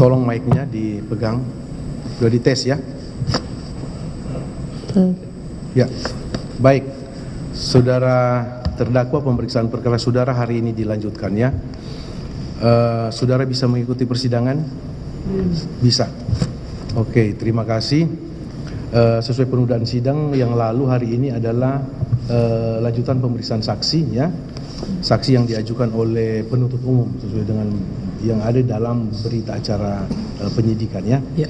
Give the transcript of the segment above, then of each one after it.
Tolong mic-nya dipegang. Sudah dites ya? Ya, baik. Saudara terdakwa, pemeriksaan perkara saudara hari ini dilanjutkan ya. Saudara bisa mengikuti persidangan? Bisa. Oke, terima kasih. Sesuai penundaan sidang yang lalu, hari ini adalah lanjutan pemeriksaan saksi ya. Saksi yang diajukan oleh penuntut umum sesuai dengan yang ada dalam berita acara penyidikan ya. Ya.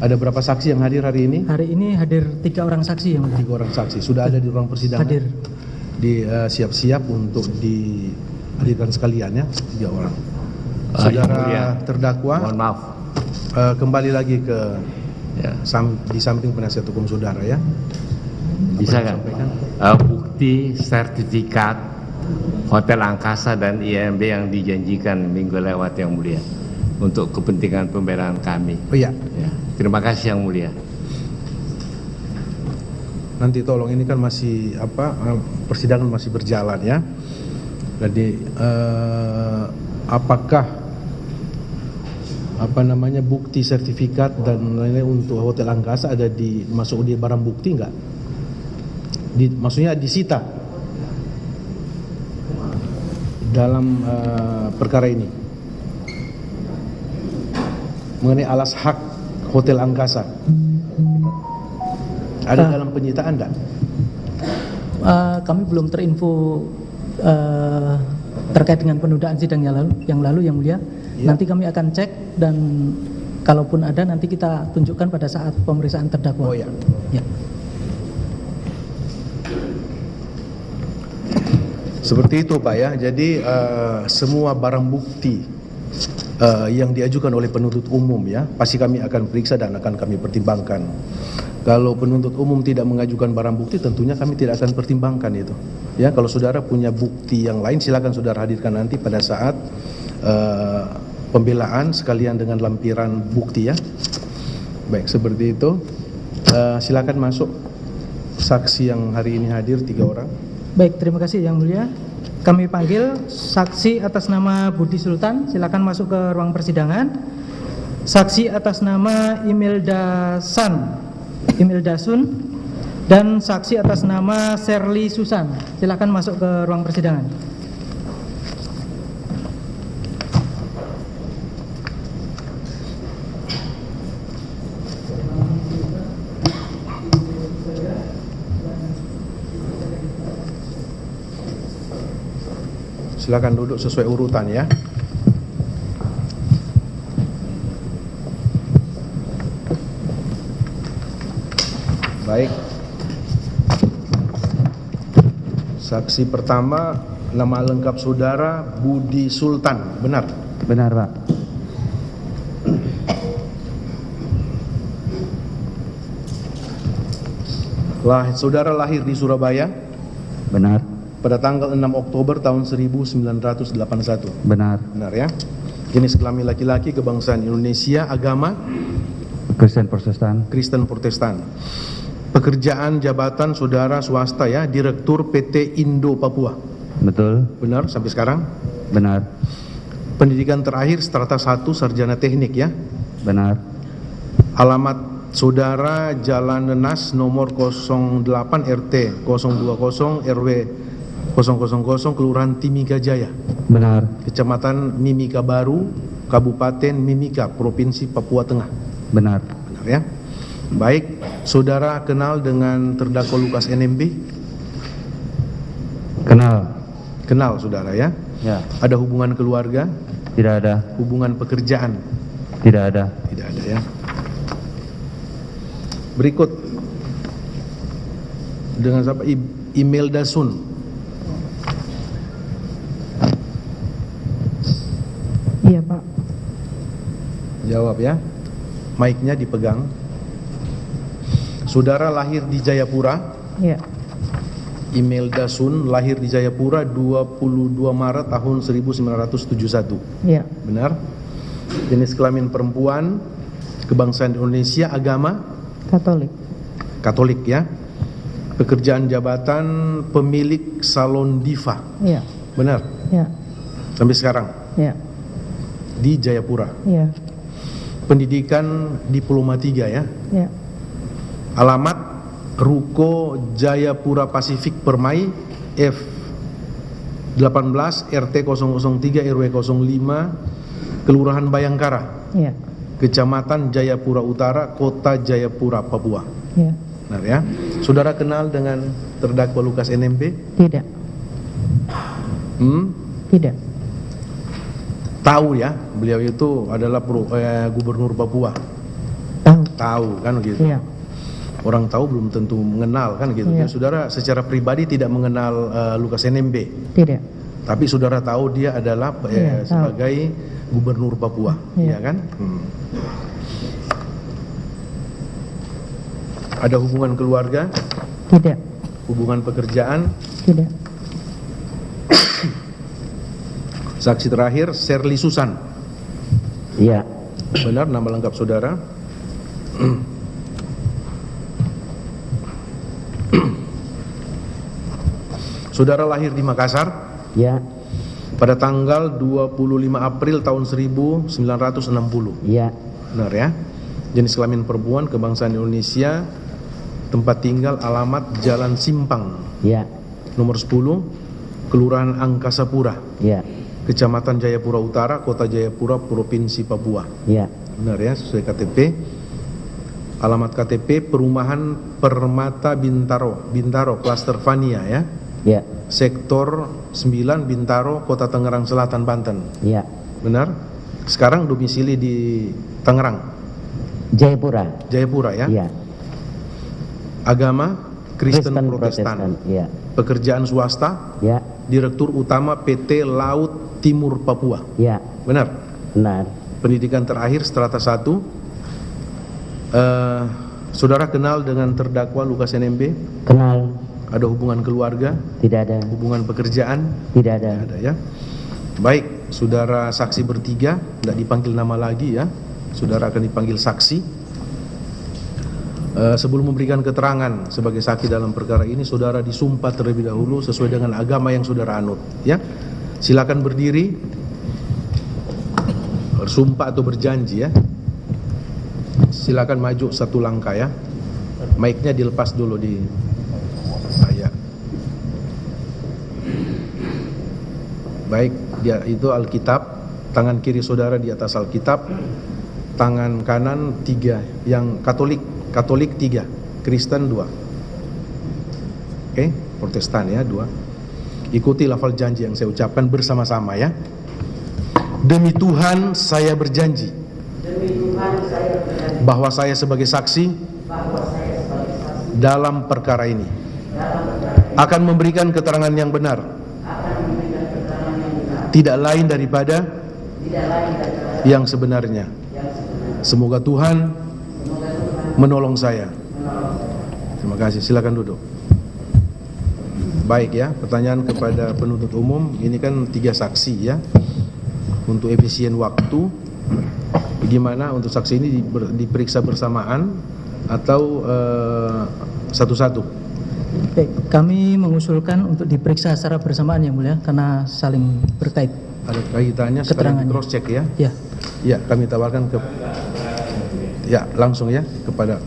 Ada berapa saksi yang hadir hari ini? Hari ini hadir 3 orang saksi yang mulia. 3 orang saksi. Sudah ada di ruang persidangan? Hadir. Siap-siap untuk dihadirkan sekalian ya, 3 orang. Saudara terdakwa, mohon maaf, kembali lagi ke ya. di samping penasihat hukum saudara ya. Bisa kan? Bukti sertifikat Hotel Angkasa dan IMB yang dijanjikan minggu lewat yang mulia untuk kepentingan pembelaan kami. Oh iya. Ya. Terima kasih yang mulia. Nanti tolong, ini kan masih persidangan masih berjalan ya. Jadi apakah bukti sertifikat dan lain-lain untuk Hotel Angkasa ada masuk di barang bukti enggak? Maksudnya disita dalam perkara ini mengenai alas hak Hotel Angkasa ada dalam penyitaan enggak? Kami belum terinfo terkait dengan penundaan sidang yang lalu yang mulia. Ya. Nanti kami akan cek dan kalaupun ada nanti kita tunjukkan pada saat pemeriksaan terdakwa. Oh ya. Ya. Seperti itu Pak ya. Jadi semua barang bukti yang diajukan oleh penuntut umum ya, pasti kami akan periksa dan akan kami pertimbangkan. Kalau penuntut umum tidak mengajukan barang bukti, tentunya kami tidak akan pertimbangkan itu. Ya, kalau saudara punya bukti yang lain, silakan saudara hadirkan nanti pada saat pembelaan sekalian dengan lampiran bukti ya. Baik, seperti itu. Silakan masuk saksi yang hari ini hadir 3 orang. Baik, terima kasih yang mulia. Kami panggil saksi atas nama Budi Sultan, silakan masuk ke ruang persidangan. Saksi atas nama Imelda Sun dan saksi atas nama Sherly Susan, silakan masuk ke ruang persidangan. Silakan duduk sesuai urutan ya. Baik. Saksi pertama, nama lengkap saudara Budi Sultan, benar? Benar, Pak. Saudara lahir di Surabaya? Benar. Pada tanggal 6 Oktober tahun 1981. Benar. Benar ya. Jenis kelamin laki-laki, kebangsaan Indonesia, agama Kristen Protestan. Kristen Protestan. Pekerjaan jabatan saudara swasta ya, Direktur PT Indo Papua. Betul. Benar sampai sekarang? Benar. Pendidikan terakhir strata 1 sarjana teknik ya. Benar. Alamat saudara Jalan Nenas nomor 08 RT 020 RW 000 Kelurahan Timika Jaya. Benar. Kecamatan Mimika Baru, Kabupaten Mimika, Provinsi Papua Tengah. Benar. Benar ya. Baik, saudara kenal dengan terdakwa Lukas NMB? Kenal. Kenal saudara ya. Ya. Ada hubungan keluarga? Tidak ada. Hubungan pekerjaan? Tidak ada. Tidak ada ya. Berikut dengan siapa? Imelda Sun. Iya Pak. Jawab ya. Mic-nya dipegang. Saudara lahir di Jayapura? Iya. Imelda Sun lahir di Jayapura 22 Maret tahun 1971. Iya. Benar? Jenis kelamin perempuan, kebangsaan Indonesia, agama Katolik. Katolik ya. Pekerjaan jabatan pemilik salon diva. Iya. Benar? Iya. Sampai sekarang Iya. di Jayapura. Iya. pendidikan diploma 3 ya. Ya. Alamat Ruko Jayapura Pasifik Permai F 18 RT 003 RW 05 Kelurahan Bayangkara, Ya. Kecamatan Jayapura Utara, Kota Jayapura, Papua. Ya. Benar ya. Saudara kenal dengan terdakwa Lukas NMB? Tidak. Tidak. Tahu ya, beliau itu adalah gubernur Papua. Tahu. Tahu kan gitu. Iya. Orang tahu belum tentu mengenal kan gitu. Iya. Ya, saudara secara pribadi tidak mengenal Lukas NMB, Tidak. tapi saudara tahu dia adalah Iya, tahu. sebagai gubernur Papua, Iya. ya kan? Ada hubungan keluarga, Tidak. hubungan pekerjaan. Tidak. Saksi terakhir Sherly Susan. Iya. Benar nama lengkap saudara? Saudara lahir di Makassar Iya. pada tanggal 25 April tahun 1960. Iya. Benar ya? Jenis kelamin perempuan, kebangsaan Indonesia, tempat tinggal, alamat Jalan Simpang, Iya. nomor 10, Kelurahan Angkasa Pura, Iya. Kecamatan Jayapura Utara, Kota Jayapura, Provinsi Papua. Iya. Benar ya, sesuai KTP. Alamat KTP Perumahan Permata Bintaro, Klaster Vania ya. Iya. Sektor 9 Bintaro, Kota Tangerang Selatan, Banten. Iya. Benar? Sekarang domisili di Tangerang, Jayapura. Jayapura ya. Iya. Agama Kristen Protestan. Iya. Pekerjaan swasta, Iya. Direktur Utama PT Laut Timur Papua. Iya. Benar? Benar. Pendidikan terakhir strata 1. Saudara kenal dengan terdakwa Lukas NMB? Kenal. Ada hubungan keluarga, Tidak ada. hubungan pekerjaan? Tidak ada. Ada ya. Baik, saudara saksi bertiga, tidak dipanggil nama lagi ya. Saudara akan dipanggil saksi. Sebelum memberikan keterangan sebagai saksi dalam perkara ini, saudara disumpah terlebih dahulu sesuai dengan agama yang saudara anut. Ya, silakan berdiri, bersumpah atau berjanji ya. Silakan maju satu langkah ya. Mic-nya dilepas dulu di ya. Baik, dia itu Alkitab, tangan kiri saudara di atas Alkitab, tangan kanan 3, yang Katolik 3, Kristen 2. Oke, Protestan ya 2. Ikuti lafal janji yang saya ucapkan bersama-sama ya. Demi Tuhan saya berjanji bahwa saya sebagai saksi dalam perkara ini akan memberikan keterangan yang benar, tidak lain daripada yang sebenarnya. Semoga Tuhan menolong saya. Terima kasih, silakan duduk. Baik ya, pertanyaan kepada penuntut umum. Ini kan 3 saksi ya. Untuk efisien waktu, bagaimana untuk saksi ini diperiksa bersamaan atau satu-satu? Baik, kami mengusulkan untuk diperiksa secara bersamaan yang mulia karena saling berkait. Ada kaitannya, sekarang Keterangannya. cross check ya. Ya. Ya, kami tawarkan ya langsung ya kepada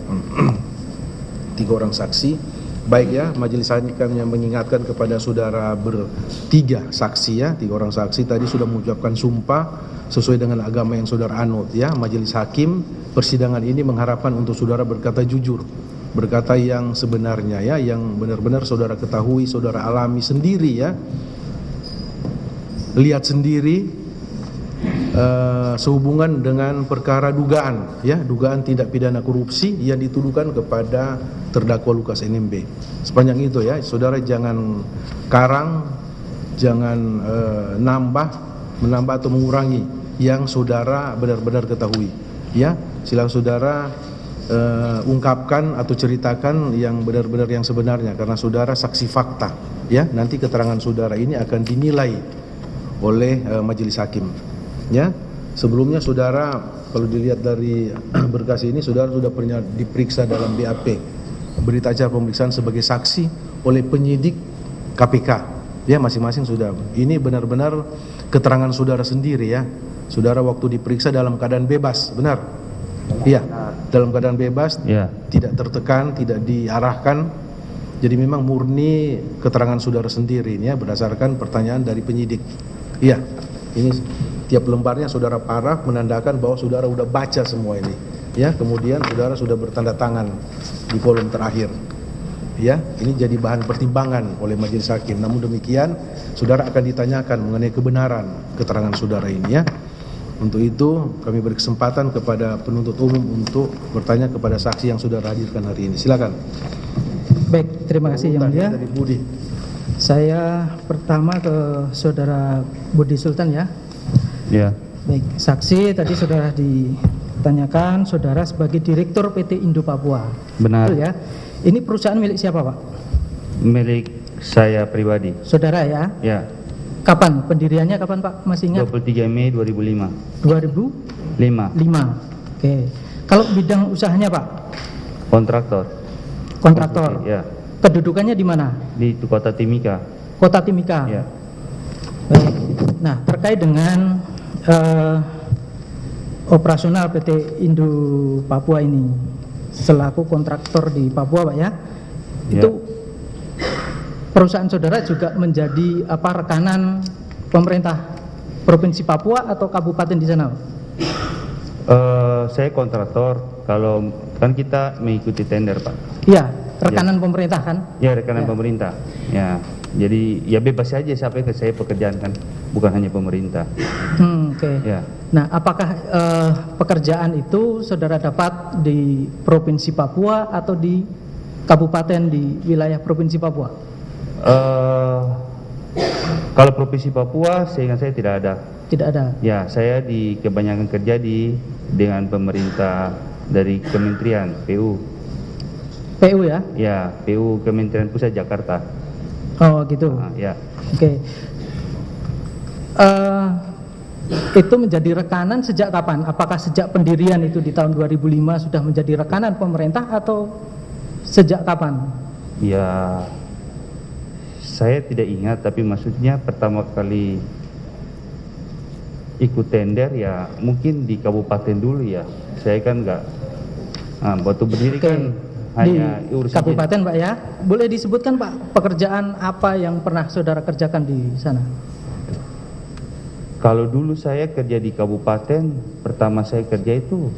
3 orang saksi. Baik ya, majelis hakim yang mengingatkan kepada saudara bertiga saksi ya, 3 orang saksi tadi sudah mengucapkan sumpah sesuai dengan agama yang saudara anut ya. Majelis hakim persidangan ini mengharapkan untuk saudara berkata jujur, berkata yang sebenarnya ya, yang benar-benar saudara ketahui, saudara alami sendiri ya, lihat sendiri sehubungan dengan perkara dugaan ya, dugaan tindak pidana korupsi yang dituduhkan kepada terdakwa Lukas NMB. Sepanjang itu ya, saudara jangan karang, jangan menambah atau mengurangi yang saudara benar-benar ketahui ya. Silakan saudara ungkapkan atau ceritakan yang benar-benar yang sebenarnya, karena saudara saksi fakta ya. Nanti keterangan saudara ini akan dinilai oleh majelis hakim ya. Sebelumnya saudara, kalau dilihat dari berkas ini, saudara sudah pernah diperiksa dalam BAP, berita acara pemeriksaan sebagai saksi oleh penyidik KPK ya, masing-masing sudah. Ini benar-benar keterangan saudara sendiri ya. Saudara waktu diperiksa dalam keadaan bebas, benar? Iya, dalam keadaan bebas, Ya. tidak tertekan, tidak diarahkan. Jadi memang murni keterangan saudara sendiri ini ya, berdasarkan pertanyaan dari penyidik. Iya, ini tiap lembarnya saudara paraf menandakan bahwa saudara sudah baca semua ini. Ya, kemudian saudara sudah bertanda tangan di kolom terakhir. Ya, ini jadi bahan pertimbangan oleh majelis hakim. Namun demikian, saudara akan ditanyakan mengenai kebenaran keterangan saudara ini ya. Untuk itu kami beri kesempatan kepada penuntut umum untuk bertanya kepada saksi yang sudah hadirkan hari ini. Silakan. Baik, terima kasih Yang Mulia. Dari Budi. Saya pertama ke Saudara Budi Sultan ya. Ya. Baik, saksi tadi sudah ditanyakan saudara sebagai Direktur PT Indo Papua. Benar. Betul ya. Ini perusahaan milik siapa, Pak? Milik saya pribadi. Saudara ya. Ya. Kapan pendiriannya, kapan Pak? Masih ingat? 23 Mei 2005. 2005. 5. Oke. Kalau bidang usahanya Pak? Kontraktor. Kontraktor. Ya. Kedudukannya di mana? Di Kota Timika. Kota Timika. Ya. Baik. Nah, terkait dengan operasional PT Indo Papua ini selaku kontraktor di Papua, Pak ya. Ya. Itu perusahaan saudara juga menjadi rekanan pemerintah Provinsi Papua atau kabupaten di sana? Saya kontraktor. Kalau kan kita mengikuti tender, Pak. Iya, rekanan pemerintah kan? Ya, rekanan Ya. pemerintah. Ya. Jadi ya bebas saja siapa yang saya pekerjaan kan, bukan hanya pemerintah. Oke. Ya. Nah, apakah pekerjaan itu saudara dapat di Provinsi Papua atau di kabupaten di wilayah Provinsi Papua? Kalau Provinsi Papua, seingat saya tidak ada. Tidak ada. Ya, saya di kebanyakan kerja dengan pemerintah dari Kementerian PU. PU ya? Ya, PU Kementerian Pusat Jakarta. Oh gitu. Ya. Oke. Itu menjadi rekanan sejak kapan? Apakah sejak pendirian itu di tahun 2005 sudah menjadi rekanan pemerintah atau sejak kapan? Ya, saya tidak ingat, tapi maksudnya pertama kali ikut tender ya mungkin di kabupaten dulu ya. Saya kan enggak, waktu berdiri Oke. kan Di hanya urusan kabupaten Pak ya. Boleh disebutkan Pak pekerjaan apa yang pernah saudara kerjakan di sana? Kalau dulu saya kerja di kabupaten, pertama saya kerja itu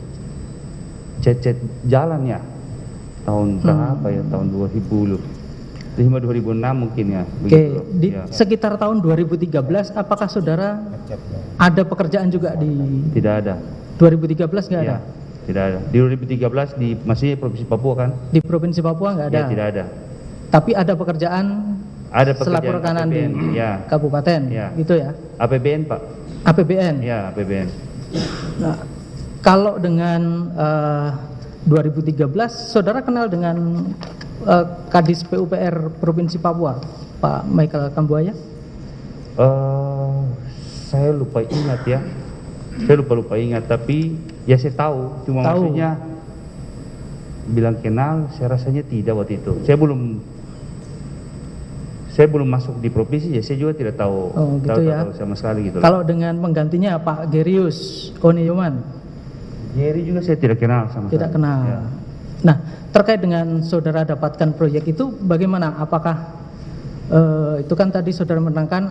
cet jalan ya. Tahun berapa ya? Tahun 2006 mungkin ya. Oke, begitu. di Ya. sekitar tahun 2013 apakah saudara ada pekerjaan juga di Tidak ada. 2013 nggak ada? Ya, tidak ada. Di 2013 masih Provinsi Papua kan? Di Provinsi Papua nggak ada. Ya, tidak ada. Tapi ada pekerjaan Ada selaku pekerjaan rekanan APBN, di ya. kabupaten, Ya. gitu ya? APBN, Pak. APBN. Ya, APBN. Nah, kalau dengan 2013, saudara kenal dengan Kadis PUPR Provinsi Papua, Pak Michael Kambuaya? Saya lupa ingat ya. Saya lupa ingat, tapi ya saya tahu. Cuma Tahu. maksudnya bilang kenal, saya rasanya tidak waktu itu. Saya belum masuk di provinsi, ya saya juga tidak tahu, Oh, gitu ya. tahu sama sekali gitu. Kalau dengan penggantinya Pak Gerius Oneyoman, Jerry juga saya tidak kenal sama tidak sekali. kenal. Ya. Nah, terkait dengan saudara dapatkan proyek itu bagaimana? Apakah itu kan tadi saudara menerangkan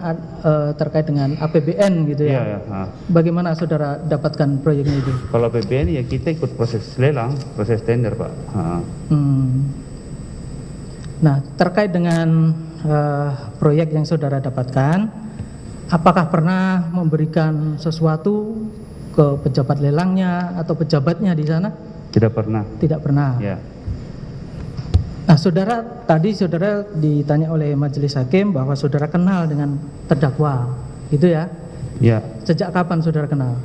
terkait dengan APBN gitu Iya, ya? ya. Bagaimana saudara dapatkan proyeknya itu? Kalau APBN ya kita ikut proses lelang, proses tender, Pak. Nah, terkait dengan proyek yang saudara dapatkan, apakah pernah memberikan sesuatu ke pejabat lelangnya atau pejabatnya di sana? Tidak pernah. Tidak pernah. Ya. Nah, saudara ditanya oleh majelis hakim bahwa saudara kenal dengan terdakwa, gitu ya? Ya. Sejak kapan saudara kenal?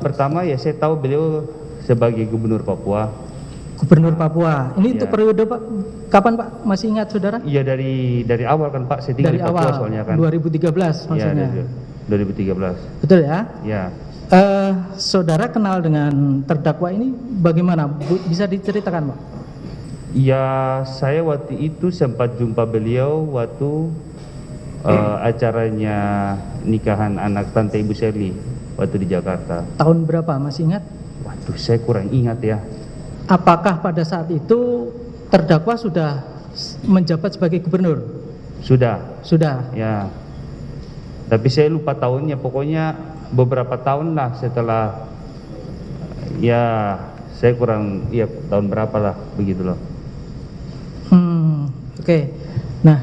Pertama ya saya tahu beliau sebagai gubernur Papua. Gubernur Papua. Ini Ya. untuk periode Pak, kapan Pak? Masih ingat saudara? Iya dari awal kan Pak, saya tinggal Dari di Papua awal, soalnya kan. 2013 Iya, maksudnya. dari 2013. Betul ya? Ya. Saudara kenal dengan terdakwa ini bagaimana? Bisa diceritakan Pak? Ya, saya waktu itu sempat jumpa beliau waktu acaranya nikahan anak tante Ibu Shirley waktu di Jakarta. Tahun berapa? Masih ingat? Waduh, saya kurang ingat ya. Apakah pada saat itu terdakwa sudah menjabat sebagai gubernur? Sudah, Sudah. ya. Tapi saya lupa tahunnya, pokoknya beberapa tahun lah setelah, ya saya kurang, ya tahun berapa lah, begitu loh. Oke. Nah,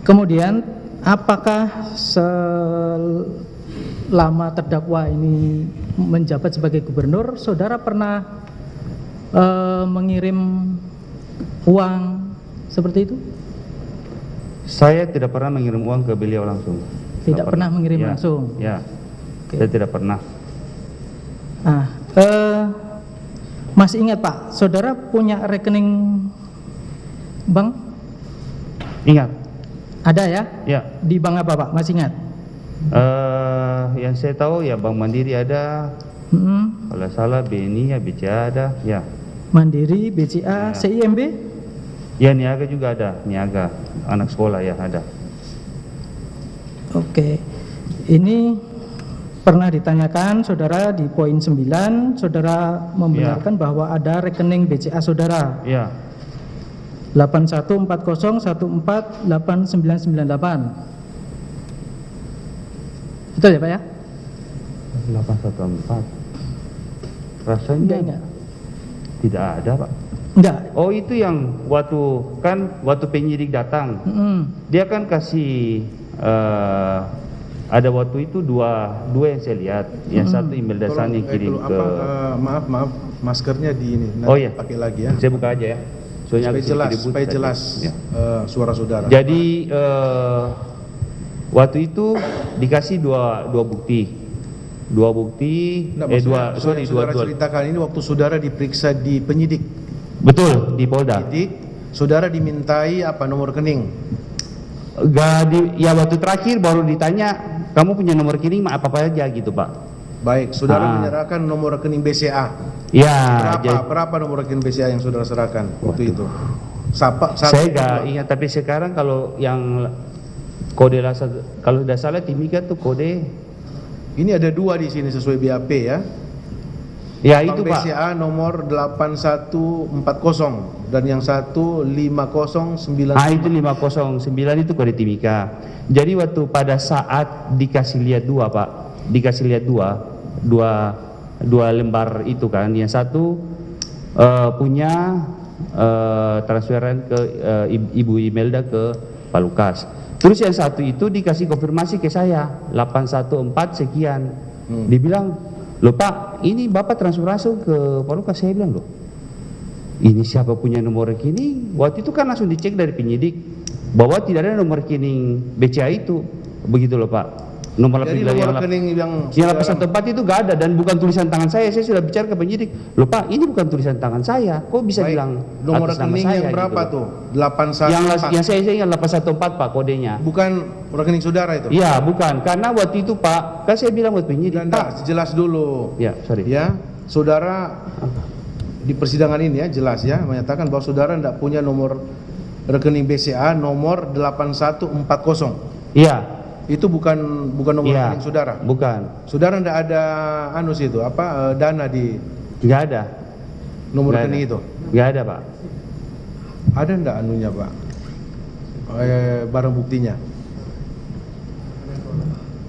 kemudian apakah selama terdakwa ini menjabat sebagai gubernur, saudara pernah mengirim uang seperti itu? Saya tidak pernah mengirim uang ke beliau langsung. Tidak Nggak pernah mengirim Ya, langsung? Ya, Oke. saya tidak pernah. Nah, masih ingat Pak, saudara punya rekening bank? Ingat? Ada ya? Ya. Di bank apa Pak? Masih ingat? Yang saya tahu ya Bank Mandiri ada, Mm-mm. kalau salah BNI ya BCA ada, ya. Mandiri, BCA, Ya. CIMB? Ya Niaga juga ada, Niaga anak sekolah ya ada. Oke. Ini pernah ditanyakan saudara di poin 9, saudara membenarkan bahwa ada rekening BCA saudara Ya, 8140148998. Betul ya Pak ya? 814. Rasanya Enggak. tidak ada Pak. Enggak. Oh itu yang waktu penyidik datang, Mm-mm. dia kan kasih ada waktu itu dua yang saya lihat, yang satu email dasar yang kirim ke. Maaf, maskernya di ini. Nanti Oh iya, pakai lagi ya. saya buka aja ya. Soalnya Supaya aku jelas, sedikit ribut supaya tadi. jelas Ya. suara saudara. Jadi waktu itu dikasih dua bukti, Nggak, maksudnya, saudara ceritakan ini waktu saudara diperiksa di penyidik. betul di Polda. Penyidik, saudara dimintai apa nomor rekening? Ya waktu terakhir baru ditanya kamu punya nomor rekening apa aja gitu Pak. Baik, saudara menyerahkan nomor rekening BCA. Ya. Berapa nomor rekening BCA yang saudara serahkan waktu itu? Satu, Saya nggak ingat, tapi sekarang kalau yang kode kalau tidak salah Timika tuh kode. Ini ada dua di sini sesuai BAP ya. Ya Bank itu Pak. BCA nomor 8140 dan yang satu 5095. Itu 509 itu kode Timika. Jadi waktu pada saat dikasih lihat dua Pak, dikasih lihat dua lembar itu kan, yang satu punya transferan ke Ibu Imelda ke Pak Lukas. Terus yang satu itu dikasih konfirmasi ke saya 814 sekian. Dibilang, "Loh Pak, ini Bapak transfer langsung ke Pak Lukas." Saya bilang, "Loh, ini siapa punya nomor rekening?" Waktu itu kan langsung dicek dari penyidik bahwa tidak ada nomor rekening BCA itu. Begitu loh Pak. Nomor Jadi yang nomor rekening yang lapisan tempat itu gak ada dan bukan tulisan tangan saya. Saya sudah bicara ke penyidik, "Loh Pak, ini bukan tulisan tangan saya. Kok bisa Baik, bilang nomor atas nama rekening saya?" yang berapa gitu loh. tuh? 814. Yang saya ingat 814 Pak kodenya. Bukan rekening saudara itu. Iya, bukan. Karena waktu itu Pak, kan saya bilang buat penyidik, Anda "Pak." jelas dulu. Ya, sorry. Ya, saudara di persidangan ini ya jelas ya menyatakan bahwa saudara tidak punya nomor rekening BCA nomor 8140. Iya. Itu bukan nomor Iya. rekening saudara. Bukan. Saudara tidak ada dana di Enggak ada. nomor Nggak rekening ada. itu. Enggak ada Pak. Ada enggak anunya, Pak? Barang buktinya.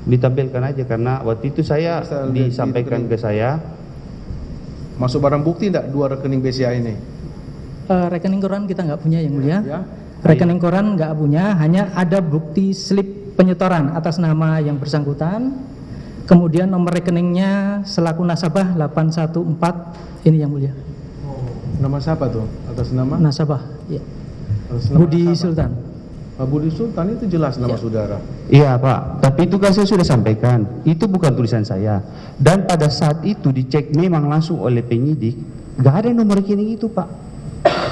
Ditampilkan aja karena waktu itu saya Bisa lihat disampaikan di ke saya. Masuk barang bukti enggak dua rekening BCA ini? Rekening koran kita nggak punya yang mulia. Ya. Rekening koran nggak punya, hanya ada bukti slip penyetoran atas nama yang bersangkutan. Kemudian nomor rekeningnya selaku nasabah 814 ini yang mulia. Nama siapa tuh? Atas nama? Nasabah, ya. Atas nama Budi nasabah. Sultan. Pak Budi Sultan itu jelas nama Ya. saudara. Iya Pak, tapi itu kan saya sudah sampaikan, itu bukan tulisan saya. Dan pada saat itu dicek memang langsung oleh penyidik, nggak ada nomor rekening itu Pak,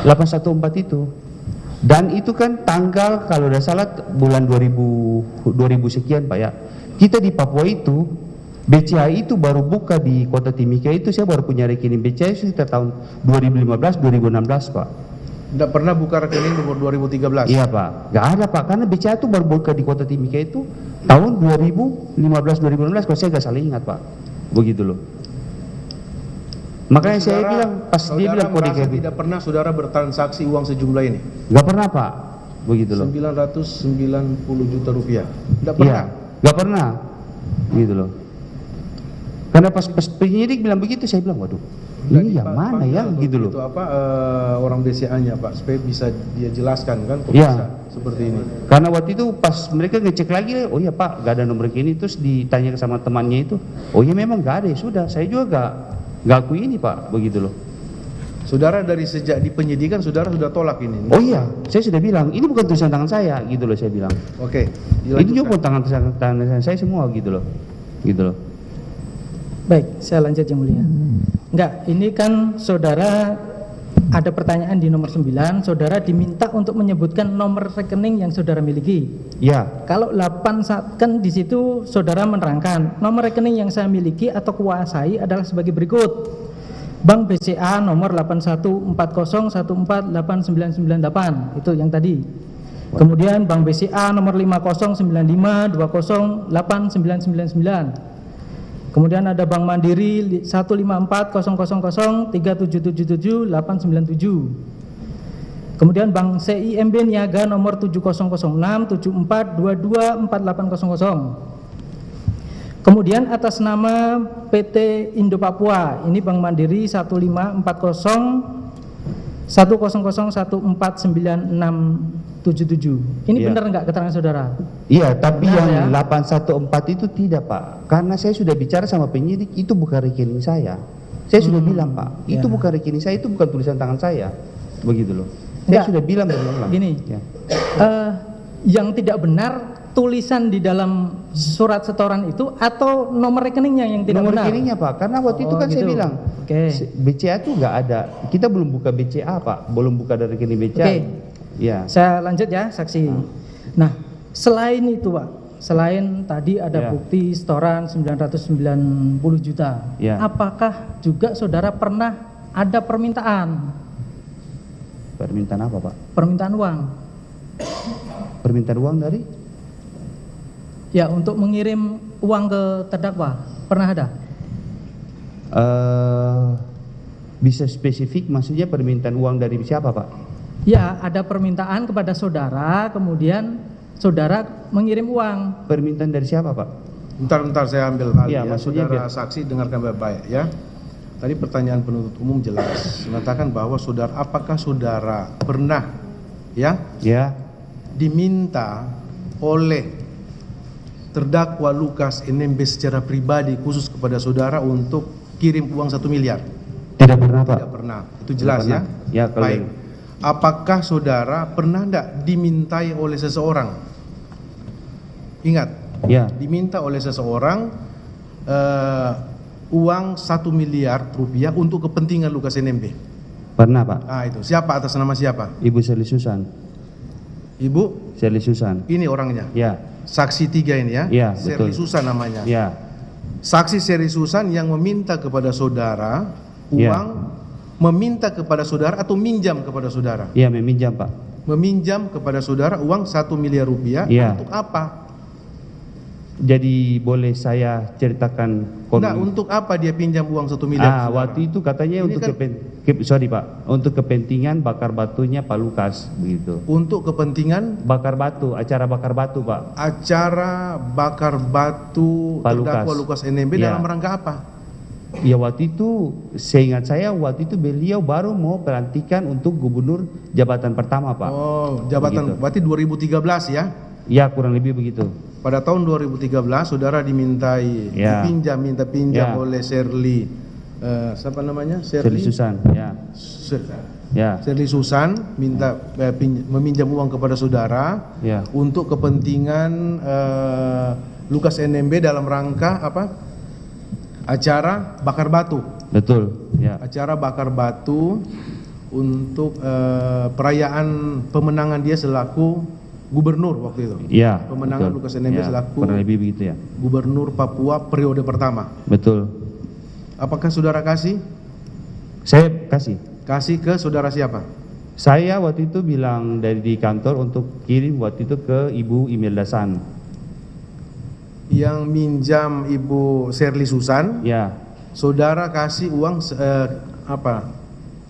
814 itu. Dan itu kan tanggal kalau tidak salah bulan 2000 sekian Pak ya. Kita di Papua itu, BCA itu baru buka di kota Timika itu, saya baru punya rekening BCA itu sekitar tahun 2015-2016 Pak. Tidak pernah buka rekening nomor 2013. Iya Pak, nggak ada Pak, karena BCA itu baru buka di kota Timika itu Tahun 2015-2016 kalau saya nggak salah ingat Pak, begitu loh. Makanya saya bilang pas dia bilang kode merasa KBP, tidak pernah saudara bertransaksi uang sejumlah ini, nggak pernah Pak, begitu loh. 990 juta rupiah, tidak Iya, pernah. nggak pernah, gitu loh. Karena pas penyidik bilang begitu, saya bilang waduh, ini yang mana ya, gitu loh. Itu apa orang BCA-nya Pak, supaya bisa dia jelaskan kan, kok Iya. bisa seperti ini. Karena waktu itu pas mereka ngecek lagi, oh iya Pak, gak ada nomor ini, terus ditanya sama temannya itu, oh iya memang gak ada, ya sudah, saya juga gak akui ini Pak, begitu loh. Saudara dari sejak di penyidikan saudara sudah tolak ini. Oh iya, saya sudah bilang, ini bukan tulisan tangan saya, gitu loh saya bilang. Oke, Itu juga dilanjutkan. bukan tangan saya semua, gitu loh. Gitu loh. Baik, saya lanjut yang mulia. Enggak, ini kan saudara ada pertanyaan di nomor 9, saudara diminta untuk menyebutkan nomor rekening yang saudara miliki. Iya, Kalau 8 kan di situ saudara menerangkan nomor rekening yang saya miliki atau kuasai adalah sebagai berikut. Bank BCA nomor 8140148998, itu yang tadi. Kemudian Bank BCA nomor 509520089999. Kemudian ada Bank Mandiri 1540037777897. Kemudian Bank CIMB Niaga nomor 700674224800. Kemudian atas nama PT Indo Papua, ini Bank Mandiri 154014967. Ini Iya. benar enggak keterangan saudara? iya, tapi Benar, yang ya? 814 itu tidak Pak, karena saya sudah bicara sama penyidik, itu bukan rekening saya. Saya sudah bilang Pak, itu ya. bukan rekening saya, itu bukan tulisan tangan saya, begitu loh. Saya Enggak. sudah bilang berulang. Gini, Ya. yang tidak benar tulisan di dalam surat setoran itu atau nomor rekeningnya yang tidak Nomor benar? rekeningnya Pak, karena waktu itu Oh, kan saya gitu. bilang Oke. BCA itu nggak ada, kita belum buka BCA Pak, belum buka dari rekening BCA. Oke. Ya, Saya lanjut ya, saksi. Nah, selain itu Pak, selain tadi ada Ya. bukti setoran 990 juta, Ya. apakah juga saudara pernah ada permintaan permintaan apa Pak? permintaan uang? Permintaan uang dari? Ya, untuk mengirim uang ke terdakwa, pernah ada? Bisa spesifik maksudnya permintaan uang dari siapa Pak? Ya, ada permintaan kepada saudara, kemudian saudara mengirim uang. Permintaan dari siapa Pak? Bentar saya ambil alih Iya, ya. maksudnya Saudara biar- saksi dengarkan baik-baik ya. Tadi pertanyaan penuntut umum jelas mengatakan bahwa apakah saudara pernah ya Ya, diminta oleh terdakwa Lukas NMB secara pribadi khusus kepada saudara untuk kirim uang 1 miliar? tidak pernah Pak. Tidak pernah. Itu jelas ya. Tidak pernah. Ya, kalau Baik. dari- Apakah saudara pernah tidak dimintai oleh seseorang? Ingat, Ya, diminta oleh seseorang uang 1 miliar rupiah untuk kepentingan Lukas NMB. pernah Pak. Ah itu. Siapa atas nama siapa? Ibu Seli Susan. Ibu, Seli Susan. ini orangnya. Ya, Saksi 3 ini ya. Iya, Sherly betul. Susan namanya. ya, Saksi Sherly Susan yang meminta kepada saudara uang, Iya. meminta kepada saudara atau minjam kepada saudara. ya meminjam Pak. Meminjam kepada saudara uang 1 miliar rupiah Iya. untuk apa? Jadi boleh saya ceritakan Enggak, untuk apa dia pinjam uang 1 miliar? saudara? waktu itu katanya Ini untuk kan- sorry Pak, untuk kepentingan bakar batunya Pak Lukas begitu. Untuk kepentingan Bakar batu, acara bakar batu Pak. acara bakar batu Pak terdakwa Lukas. Lukas NMB Ya. dalam rangka apa? Ya waktu itu, seingat saya waktu itu beliau baru mau pelantikan untuk gubernur jabatan pertama Pak. Oh, jabatan Begitu. berarti 2013 ya. Ya kurang lebih begitu. Pada tahun 2013 saudara dimintai Ya. minta pinjam Ya. oleh Sherly siapa namanya? Seli Susan, ya, ya, Sherly Susan minta meminjam uang kepada saudara ya, untuk kepentingan Lukas NMB dalam rangka apa? Acara bakar batu. betul, ya, Acara bakar batu untuk perayaan pemenangan dia selaku gubernur waktu itu. ya. Pemenangan betul. Lukas NMB Ya, selaku kurang lebih begitu ya, Gubernur Papua periode pertama. betul. Apakah saudara kasih? Saya kasih. Kasih ke saudara siapa? Saya waktu itu bilang dari di kantor untuk kirim waktu itu ke Ibu Imelda San. yang minjam Ibu Sherly Susan, Ya, saudara kasih uang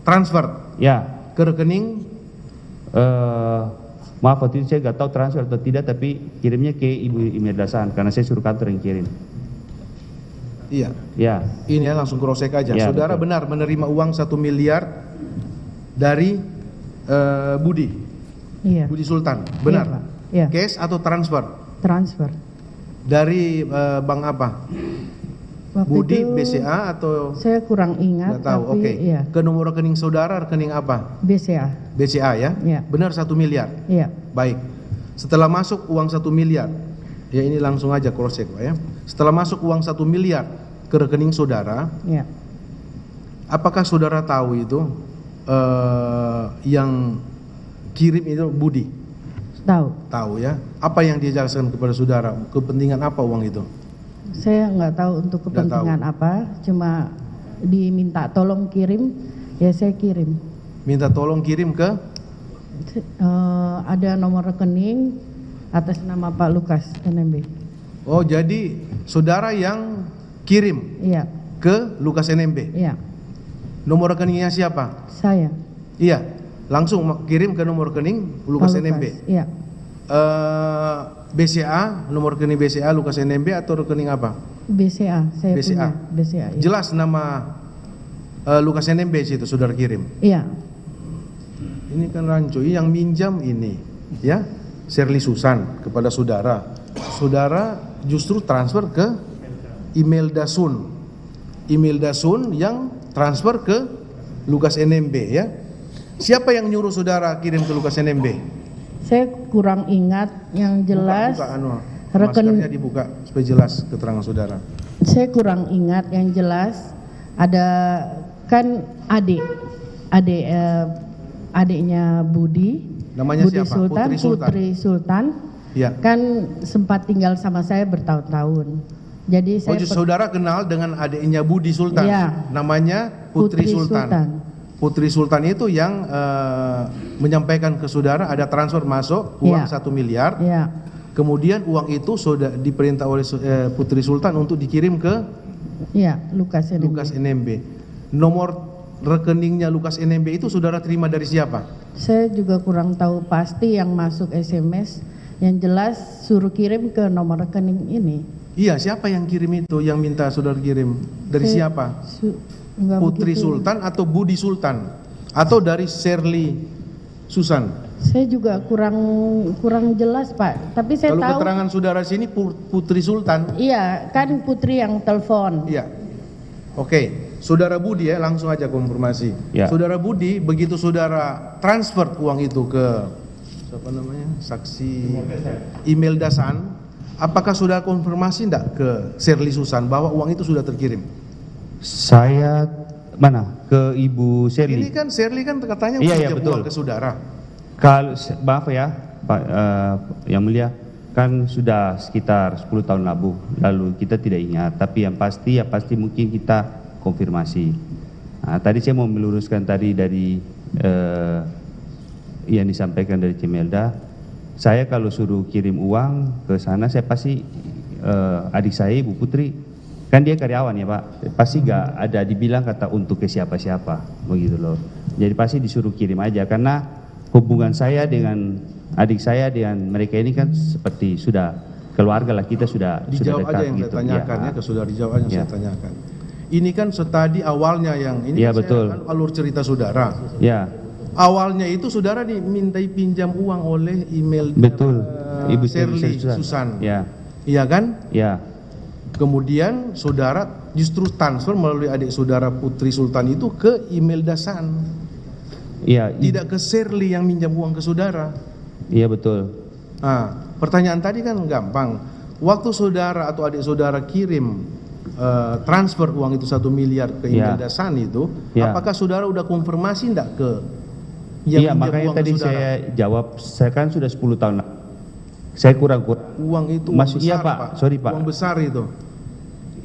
transfer ya. ke rekening. Maaf waktu itu saya nggak tahu transfer atau tidak, tapi kirimnya ke Ibu Imelda San karena saya suruh kantor yang kirim. Iya. Ya, Ini ya langsung cross check aja. Ya, Saudara betul. benar menerima uang 1 miliar dari Budi Iya. Budi Sultan. Benar? Iya, Pak. Iya. Cash atau transfer? Transfer. Dari bank apa? Waktu Budi, itu BCA atau saya kurang ingat, nggak tahu? tapi Oke. iya, Ke nomor rekening saudara, rekening apa? BCA. BCA ya? Iya. Benar 1 miliar. Iya. Baik. Setelah masuk uang 1 miliar, ya ini langsung aja cross check Pak ya. Setelah masuk uang 1 miliar ke rekening saudara, Iya. apakah saudara tahu itu yang kirim itu Budi? Tahu. Tahu ya. Apa yang dia jelaskan kepada saudara? Kepentingan apa uang itu? Saya nggak tahu untuk Nggak kepentingan apa, cuma diminta tolong kirim, ya saya kirim. Minta tolong kirim ke Ada nomor rekening atas nama Pak Lukas NMB. Oh, jadi saudara yang kirim Iya. ke Lukas NMB. Iya. Nomor rekeningnya siapa? Saya. Iya. Langsung kirim ke nomor rekening Lukas Pak NMB. Iya. BCA, nomor rekening BCA Lukas NMB atau rekening apa? BCA. Saya BCA. punya BCA. Iya. Jelas nama Lukas NMB situ saudara kirim. Iya. Ini kan rancu yang minjam ini, ya, Sherly Susan kepada saudara. Saudara justru transfer ke Imelda Sun. Imelda Sun yang transfer ke Lukas NMB ya. Siapa yang nyuruh saudara kirim ke Lukas NMB? Saya kurang ingat, yang jelas Buka, rekening. maskernya dibuka supaya jelas keterangan saudara. Saya kurang ingat, yang jelas ada kan adiknya Budi. Namanya Budi siapa? Sultan, Putri Sultan. Putri Sultan. Ya. Kan sempat tinggal sama saya bertahun-tahun. Jadi Oh, saya saudara kenal dengan adiknya Budi Sultan. Iya. Namanya Putri Sultan. Putri Sultan itu yang menyampaikan ke saudara ada transfer masuk uang Iya. 1 miliar. Ya, Kemudian uang itu sudah diperintah oleh Putri Sultan untuk dikirim ke ya Lukas NMB. Lukas NMB. Nomor rekeningnya Lukas NMB itu saudara terima dari siapa? Saya juga kurang tahu pasti yang masuk SMS. Yang jelas suruh kirim ke nomor rekening ini. Iya, siapa yang kirim itu? Yang minta saudara kirim dari Saya- siapa? Enggak Putri begitu. Sultan atau Budi Sultan? Atau dari Sherly Susan? Saya juga kurang jelas, Pak. Tapi saya Kalau tahu. keterangan saudara sini Putri Sultan. Iya, kan Putri yang telepon. Iya. Oke, saudara Budi ya, langsung aja konfirmasi. Ya. Saudara Budi, begitu saudara transfer uang itu ke siapa namanya? Saksi Imelda San, apakah saudara konfirmasi enggak ke Sherly Susan bahwa uang itu sudah terkirim? saya mana ke Ibu Ini Sherly. kan Sherly kan katanya Iya, iya, pinjam betul. uang ke saudara. Kalau maaf ya Pak yang mulia, kan sudah sekitar 10 tahun lalu kita tidak ingat, tapi yang pasti mungkin kita konfirmasi. Nah, tadi saya mau meluruskan tadi dari yang disampaikan dari Cimelda. Saya kalau suruh kirim uang ke sana, saya pasti adik saya Ibu Putri, kan dia karyawan ya Pak, pasti gak ada dibilang kata untuk ke siapa-siapa begitu loh. Jadi pasti disuruh kirim aja, karena hubungan saya dengan adik saya dengan mereka ini kan seperti sudah keluarga lah, kita sudah Dijawab dekat aja yang gitu. saya tanyakan ya, ke saudara dijawab aja yang Ya. saya tanyakan. Ini kan tadi awalnya yang ini Ya, kan betul. saya alur cerita saudara. Ya, Awalnya itu saudara dimintai pinjam uang oleh email betul. Ibu Sherly Susan. Susan. Ya, Iya kan? ya, Kemudian saudara justru transfer melalui adik saudara Putri Sultan itu ke email Dasan. ya, Tidak ke Sherly yang minjam uang ke saudara. iya betul. Nah, pertanyaan tadi kan gampang. Waktu saudara atau adik saudara kirim transfer uang itu 1 miliar ke email Ya. Dasan itu, Ya. apakah saudara udah konfirmasi enggak ke yang Iya, minjam makanya uang ke tadi saudara? saya jawab, saya kan sudah 10 tahun lalu. Saya kurang. Uang itu Masuk- besar, iya, Pak. Sorry, Pak. Uang besar itu.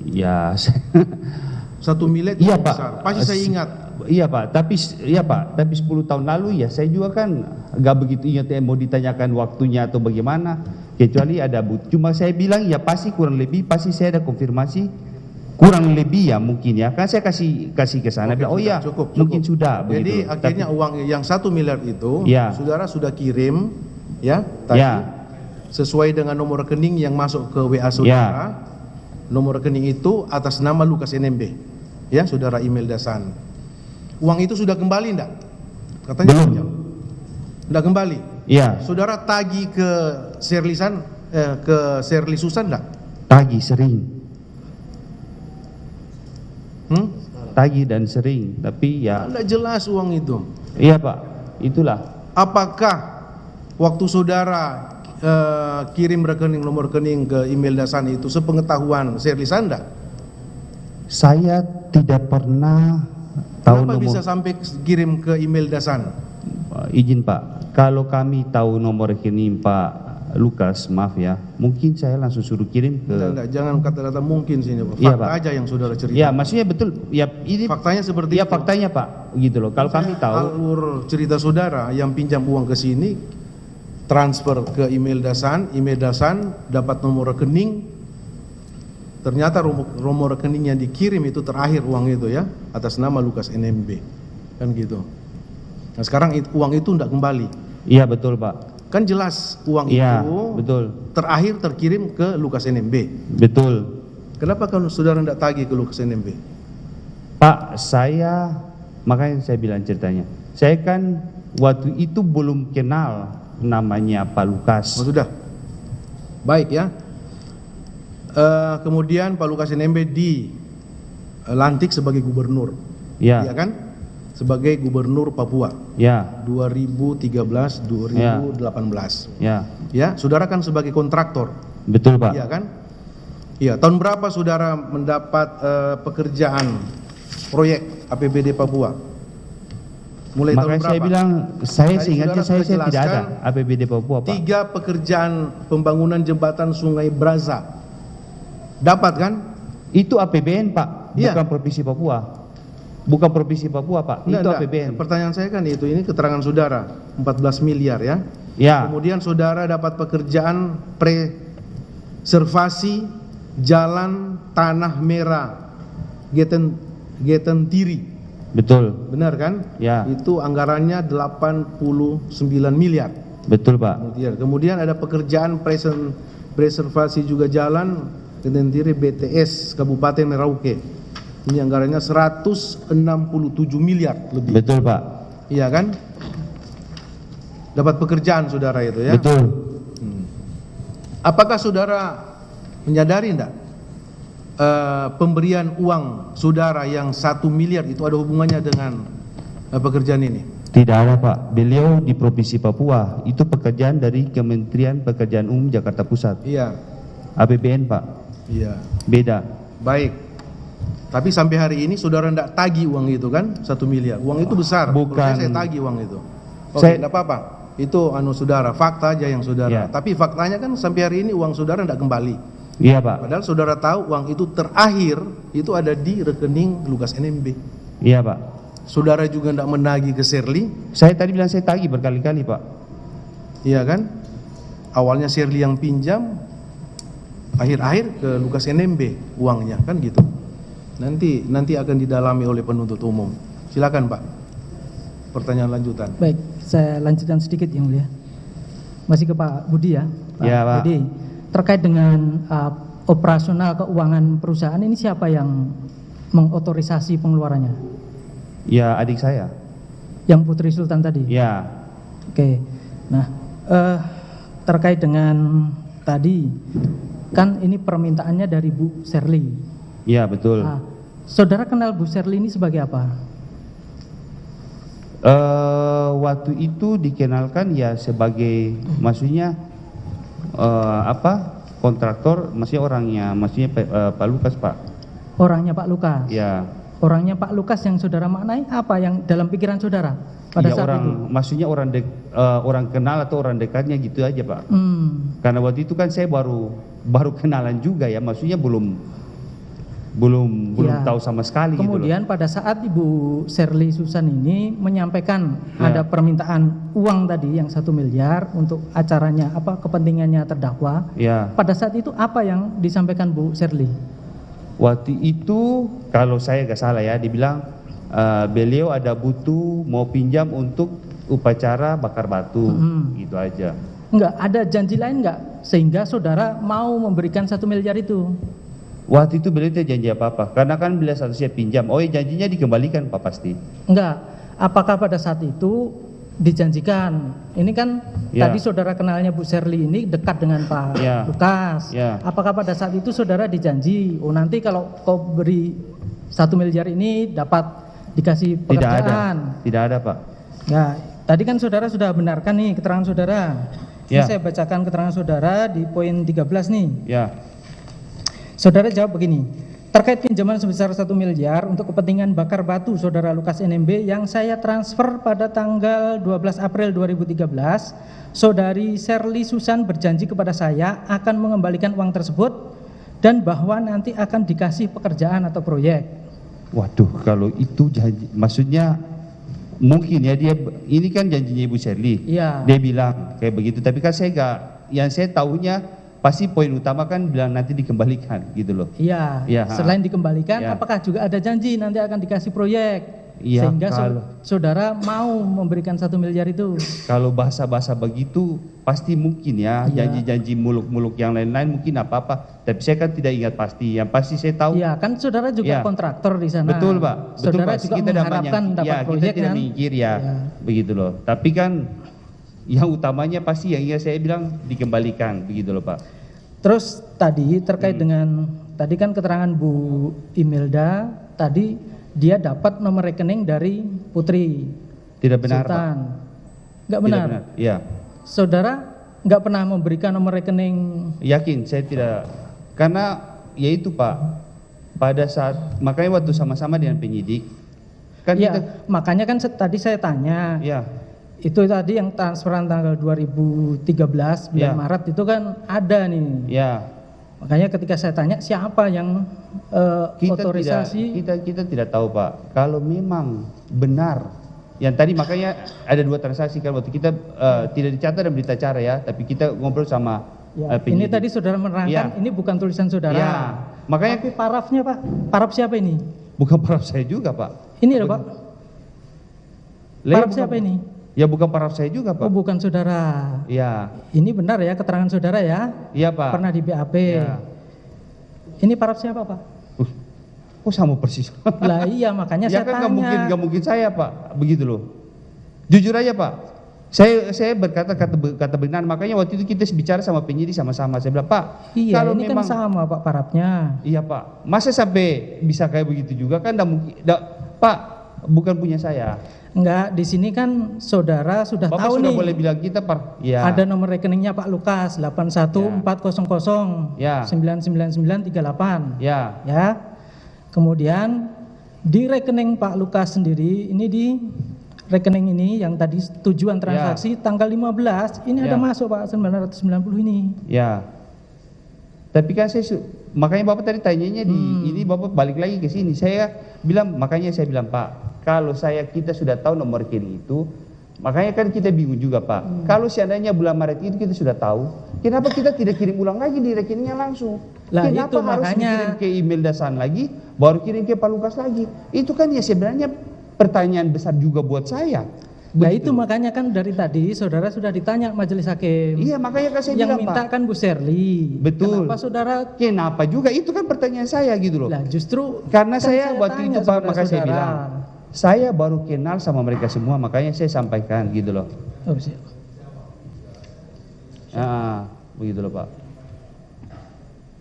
Ya, 1 miliar itu iya uang Pak. besar. Pasti saya ingat. Iya Pak, tapi 10 tahun lalu ya saya juga kan nggak begitu ingat ya, mau ditanyakan waktunya atau bagaimana. kecuali ada bukti. Cuma saya bilang ya pasti kurang lebih, pasti saya ada konfirmasi kurang lebih ya mungkin ya. Kan saya kasih ke sana. Oke, Bilang, oh sudah, ya cukup. mungkin sudah. Jadi begitu. akhirnya uang yang 1 miliar itu, Ya. saudara sudah kirim, ya, tadi Ya. sesuai dengan nomor rekening yang masuk ke WA saudara. Nomor rekening itu atas nama Lukas NMB, ya, saudara Imelda San. Uang itu sudah kembali enggak? Katanya Belum. pinjam. Enggak kembali. Ya, Saudara tagih ke Serlisan, ke Serli Susan enggak? tagih sering. Tagih dan sering, tapi ya Enggak jelas uang itu. iya Pak, itulah. Apakah waktu saudara kirim nomor rekening ke Imelda San itu sepengetahuan Serli Sanda? Saya tidak pernah tahu Kenapa nomor. bisa sampai kirim ke Imelda San? Izin Pak, kalau kami tahu nomor rekening Pak Lukas, maaf ya, mungkin saya langsung suruh kirim ke. Enggak, jangan kata-kata mungkin sini, Pak. Iya, Fakta Pak. aja yang saudara cerita. Ya, maksudnya betul. Ya, ini Faktanya seperti ya itu. faktanya Pak, gitu loh. Kalau kami tahu, Alur cerita saudara yang pinjam uang ke sini, transfer ke Imelda San dapat nomor rekening, ternyata nomor rekening yang dikirim itu terakhir uang itu ya, atas nama Lukas NMB, kan gitu. Nah sekarang uang itu tidak kembali, iya betul Pak. kan jelas uang Iya, itu betul. terakhir terkirim ke Lukas NMB. Betul. Kenapa kalau saudara tidak tagih ke Lukas NMB? Pak, saya makanya saya bilang ceritanya. Saya kan waktu itu belum kenal namanya Pak Lukas. Oh sudah, baik ya. Kemudian Pak Lukas NMB dilantik sebagai gubernur, Ya, ya kan? Sebagai gubernur Papua ya, 2013-2018. ya. Ya, saudara kan sebagai kontraktor, Betul Pak. iya kan? Iya, tahun berapa saudara mendapat pekerjaan proyek APBD Papua? Mulai tahun Makanya berapa? saya bilang, saya Tadi seingatnya saudara saya sudah tidak ada jelaskan, APBD Papua Pak. 3 pekerjaan pembangunan jembatan Sungai Braza. Dapat kan? Itu APBN Pak, Iya. bukan Provinsi Papua. Bukan Provinsi Papua Pak, itu Enggak. APBN. Pertanyaan saya kan itu, ini keterangan saudara, 14 miliar ya. Ya, Kemudian saudara dapat pekerjaan preservasi jalan tanah merah Getentiri, betul. benar kan? Ya, Itu anggarannya 89 miliar. betul Pak. Kemudian ada pekerjaan preservasi juga jalan Getentiri BTS Kabupaten Merauke. Ini anggarannya 167 miliar lebih. Betul Pak. Iya kan? Dapat pekerjaan saudara itu ya. Betul. Apakah saudara menyadari enggak pemberian uang saudara yang 1 miliar itu ada hubungannya dengan pekerjaan ini? Tidak ada Pak. Beliau di Provinsi Papua, itu pekerjaan dari Kementerian Pekerjaan Umum Jakarta Pusat. Iya. APBN Pak, Iya. beda. Baik. Tapi sampai hari ini saudara enggak tagih uang itu kan? 1 miliar. Uang itu besar. Bukan. Kalau saya tagih uang itu. Oke, Saya- enggak apa-apa. Itu saudara, fakta aja yang saudara. Iya. Tapi faktanya kan sampai hari ini uang saudara enggak kembali. Iya Pak. Padahal saudara tahu uang itu terakhir itu ada di rekening Lukas NMB. Iya Pak. Saudara juga tidak menagih ke Serli, Saya tadi bilang saya tagih berkali-kali Pak. iya kan? Awalnya Serli yang pinjam, akhir-akhir ke Lukas NMB uangnya, kan gitu. Nanti akan didalami oleh penuntut umum. Silakan Pak. Pertanyaan lanjutan. Baik, saya lanjutkan sedikit yang mulia. Masih ke Pak Budi ya. Ya, Pak. Budi, terkait dengan operasional keuangan perusahaan ini siapa yang mengotorisasi pengeluarannya? Ya adik saya. Yang Putri Sultan tadi? Ya. Oke. Nah, terkait dengan tadi kan ini permintaannya dari Bu Serli. Ya betul. Nah, saudara kenal Bu Serli ini sebagai apa? Waktu itu dikenalkan ya sebagai maksudnya kontraktor, maksudnya orangnya, maksudnya Pak Lukas Pak. Orangnya Pak Lukas. Ya. Orangnya Pak Lukas yang saudara maknai apa yang dalam pikiran saudara pada Ya, saat orang, itu? maksudnya orang kenal atau orang dekatnya gitu aja Pak. Hmm. Karena waktu itu kan saya baru kenalan juga ya, maksudnya belum belum Ya. tahu sama sekali Kemudian gitu loh. pada saat Ibu Shirley Susan ini menyampaikan Ya. ada permintaan uang tadi yang 1 miliar untuk acaranya apa kepentingannya terdakwa. Ya. Pada saat itu apa yang disampaikan Bu Shirley? Waktu itu kalau saya nggak salah ya, dibilang beliau ada butuh mau pinjam untuk upacara bakar batu, gitu aja. Enggak, ada janji lain enggak sehingga saudara mau memberikan 1 miliar itu? Waktu itu beliau tidak janji apa-apa, karena kan beliau statusnya pinjam. Oh ya, janjinya dikembalikan Pak pasti. Enggak. Apakah pada saat itu dijanjikan? Ini kan Ya. tadi saudara kenalnya Bu Shirley ini dekat dengan Pak Ya. Lukas. Ya. Apakah pada saat itu saudara dijanji, oh nanti kalau kau beri 1 miliar ini dapat dikasih Tidak ada, pekerjaan? tidak ada Pak. Ya, tadi kan saudara sudah benarkan nih keterangan saudara. Ini Ya. saya bacakan keterangan saudara di poin 13 nih. Ya, Saudara jawab begini, terkait pinjaman sebesar 1 miliar untuk kepentingan bakar batu saudara Lukas NMB yang saya transfer pada tanggal 12 April 2013, saudari Shirley Susan berjanji kepada saya akan mengembalikan uang tersebut dan bahwa nanti akan dikasih pekerjaan atau proyek. waduh, kalau itu janji, maksudnya mungkin ya dia ini kan janjinya Ibu Shirley. Iya. Dia bilang kayak begitu, tapi kan saya nggak, yang saya tahunya pasti poin utama kan bilang nanti dikembalikan gitu loh. Iya, Iya, selain dikembalikan, ya. apakah juga ada janji nanti akan dikasih proyek? Iya, Sehingga kalau- saudara mau memberikan 1 miliar itu. Kalau bahasa-bahasa begitu pasti mungkin ya, Iya. janji-janji muluk-muluk yang lain-lain mungkin apa-apa. Tapi saya kan tidak ingat pasti. Yang pasti saya tahu. Iya, kan saudara juga Ya. kontraktor di sana. Betul Pak, betul Saudara Pak. juga Kita dapat mengharapkan yang, dapat ya, kita proyek tidak kan? mikir ya, Ya. begitu loh. Tapi kan yang utamanya pasti yang saya bilang dikembalikan, begitu loh Pak. Terus tadi terkait dengan tadi kan keterangan Bu Imelda tadi dia dapat nomor rekening dari Putri Tidak benar Pak. Sultan. Nggak Tidak benar. benar. Iya. Saudara nggak pernah memberikan nomor rekening. Yakin saya tidak, karena ya itu Pak. Pada saat makanya waktu sama-sama dengan penyidik kan Ya, kita, makanya kan tadi saya tanya. ya Itu tadi yang transferan tanggal 2013 bulan Ya. Maret itu kan ada nih. ya Makanya ketika saya tanya siapa yang otorisasi? kita tidak tahu Pak. Kalau memang benar yang tadi, makanya ada 2 transaksi kan waktu kita tidak dicatat dalam berita acara ya, tapi kita ngobrol sama Ya, ini penyidik. tadi saudara menerangkan Ya. ini bukan tulisan saudara. Ya, makanya Tapi parafnya Pak, paraf siapa ini? bukan paraf saya juga Pak. Ini loh Pak, Lah, paraf bukan- siapa ini? Ya bukan paraf saya juga Pak. Oh bukan saudara. Ya, Ini benar ya keterangan saudara ya? iya Pak. Pernah di BAP. Ya. Ini paraf siapa Pak? Kok sama persis? Lah iya makanya Ya saya kan tanya. nggak mungkin saya Pak, begitu loh. Jujur aja Pak, saya berkata kata benar, makanya waktu itu kita bicara sama penyidik sama-sama, saya bilang Pak, Iya kalau ini memang kan sama Pak parafnya. iya Pak, masa sampai bisa kayak begitu juga kan? Nggak mungkin, Pak, bukan punya saya. Enggak, di sini kan saudara sudah Bapak tahu sudah nih. boleh bilang kita Pak, ya. Ada nomor rekeningnya Pak Lukas 81400 Ya. 99938. Ya, Ya. Kemudian di rekening Pak Lukas sendiri ini di rekening ini yang tadi tujuan transaksi tanggal 15 ini ada Ya. masuk Pak 990 ini. ya. Tapi kan makanya Bapak tadi tanyanya ini Bapak balik lagi ke sini. Saya bilang, makanya saya bilang Pak, kalau kita sudah tahu nomor rekening itu, makanya kan kita bingung juga Pak. Kalau seandainya bulan Maret itu kita sudah tahu, kenapa kita tidak kirim ulang lagi di rekeningnya langsung? Lah, Kenapa itu harus makanya. dikirim ke email Dasan lagi, baru kirim ke Pak Lukas lagi? Itu kan ya sebenarnya pertanyaan besar juga buat saya. Nah Begitu. itu makanya kan dari tadi saudara sudah ditanya majelis hakim. Iya, makanya kan saya Yang bilang minta Pak. kan Bu Shirley. Betul. Kenapa saudara? Kenapa juga? Itu kan pertanyaan saya gitu loh. Lah justru Karena kan saya waktu tanya itu Pak, makanya saya saudara-saudara. bilang, saya baru kenal sama mereka semua, makanya saya sampaikan gitu loh. Oh, siap. Begitu loh Pak.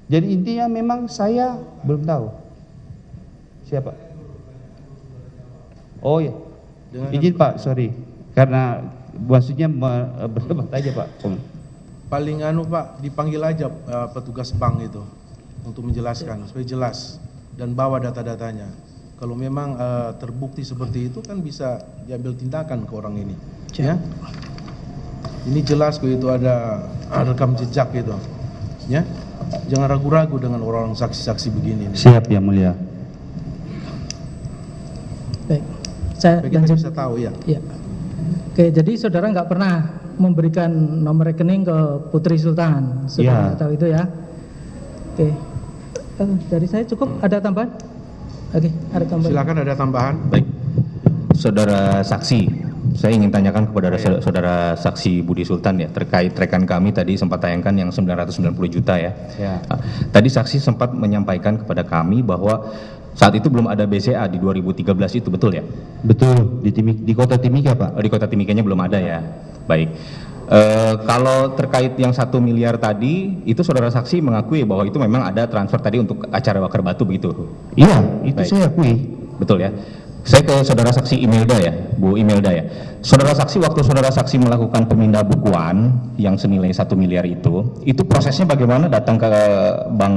Jadi intinya memang saya belum tahu. Siapa? Oh ya, izin Pak, sorry. Karena maksudnya berdebat aja Pak. Paling Pak, dipanggil aja petugas bank itu untuk menjelaskan supaya jelas dan bawa data-datanya. Kalau memang terbukti seperti itu kan bisa diambil tindakan ke orang ini. Ya. Ini jelas kok itu ada rekam jejak gitu. Ya. Jangan ragu-ragu dengan orang saksi-saksi begini. Siap Yang Mulia. Baik, saya Supaya kita lanjut. bisa tahu ya. Ya. Oke, jadi saudara nggak pernah memberikan nomor rekening ke Putri Sultan. Saudara Ya. tahu itu ya. Oke. Dari saya cukup. Ada tambahan? Oke, ada tambahan. Silakan, ada tambahan. Baik, saudara saksi, saya ingin tanyakan kepada saudara saksi Budi Sultan ya, terkait rekan kami tadi sempat tayangkan yang 990 juta ya. Ya. Tadi saksi sempat menyampaikan kepada kami bahwa saat itu belum ada BCA di 2013 itu, betul ya? Betul, di kota Timika Pak. Oh, di kota Timikanya belum ada ya. Baik. Kalau terkait yang 1 miliar tadi, itu saudara saksi mengakui bahwa itu memang ada transfer tadi untuk acara bakar batu begitu? Iya, itu Baik. saya akui. Betul ya. Saya ke saudara saksi Imelda ya, Bu Imelda ya. Saudara saksi, waktu saudara saksi melakukan pemindah bukuan yang senilai 1 miliar itu prosesnya bagaimana? Datang ke bank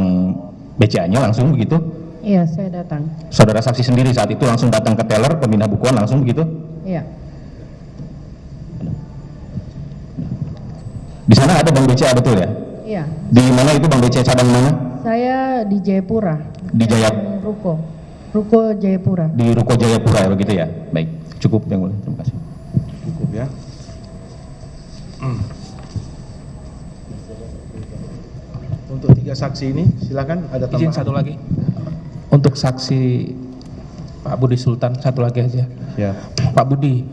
BCA-nya langsung begitu? Iya, saya datang. Saudara saksi sendiri saat itu langsung datang ke teller pemindah bukuan langsung begitu? Iya. Di sana ada bank BCA betul ya? Iya. Di mana itu bank BCA cabang mana? Saya di Jayapura. Di Yang Ruko Jayapura. Di Ruko Jayapura ya begitu ya? Baik, cukup yang mulia. Terima kasih. Cukup ya. Untuk 3 saksi ini, silakan ada tambahan. Izin satu lagi. Untuk saksi Pak Budi Sultan, satu lagi aja. Ya. Pak Budi,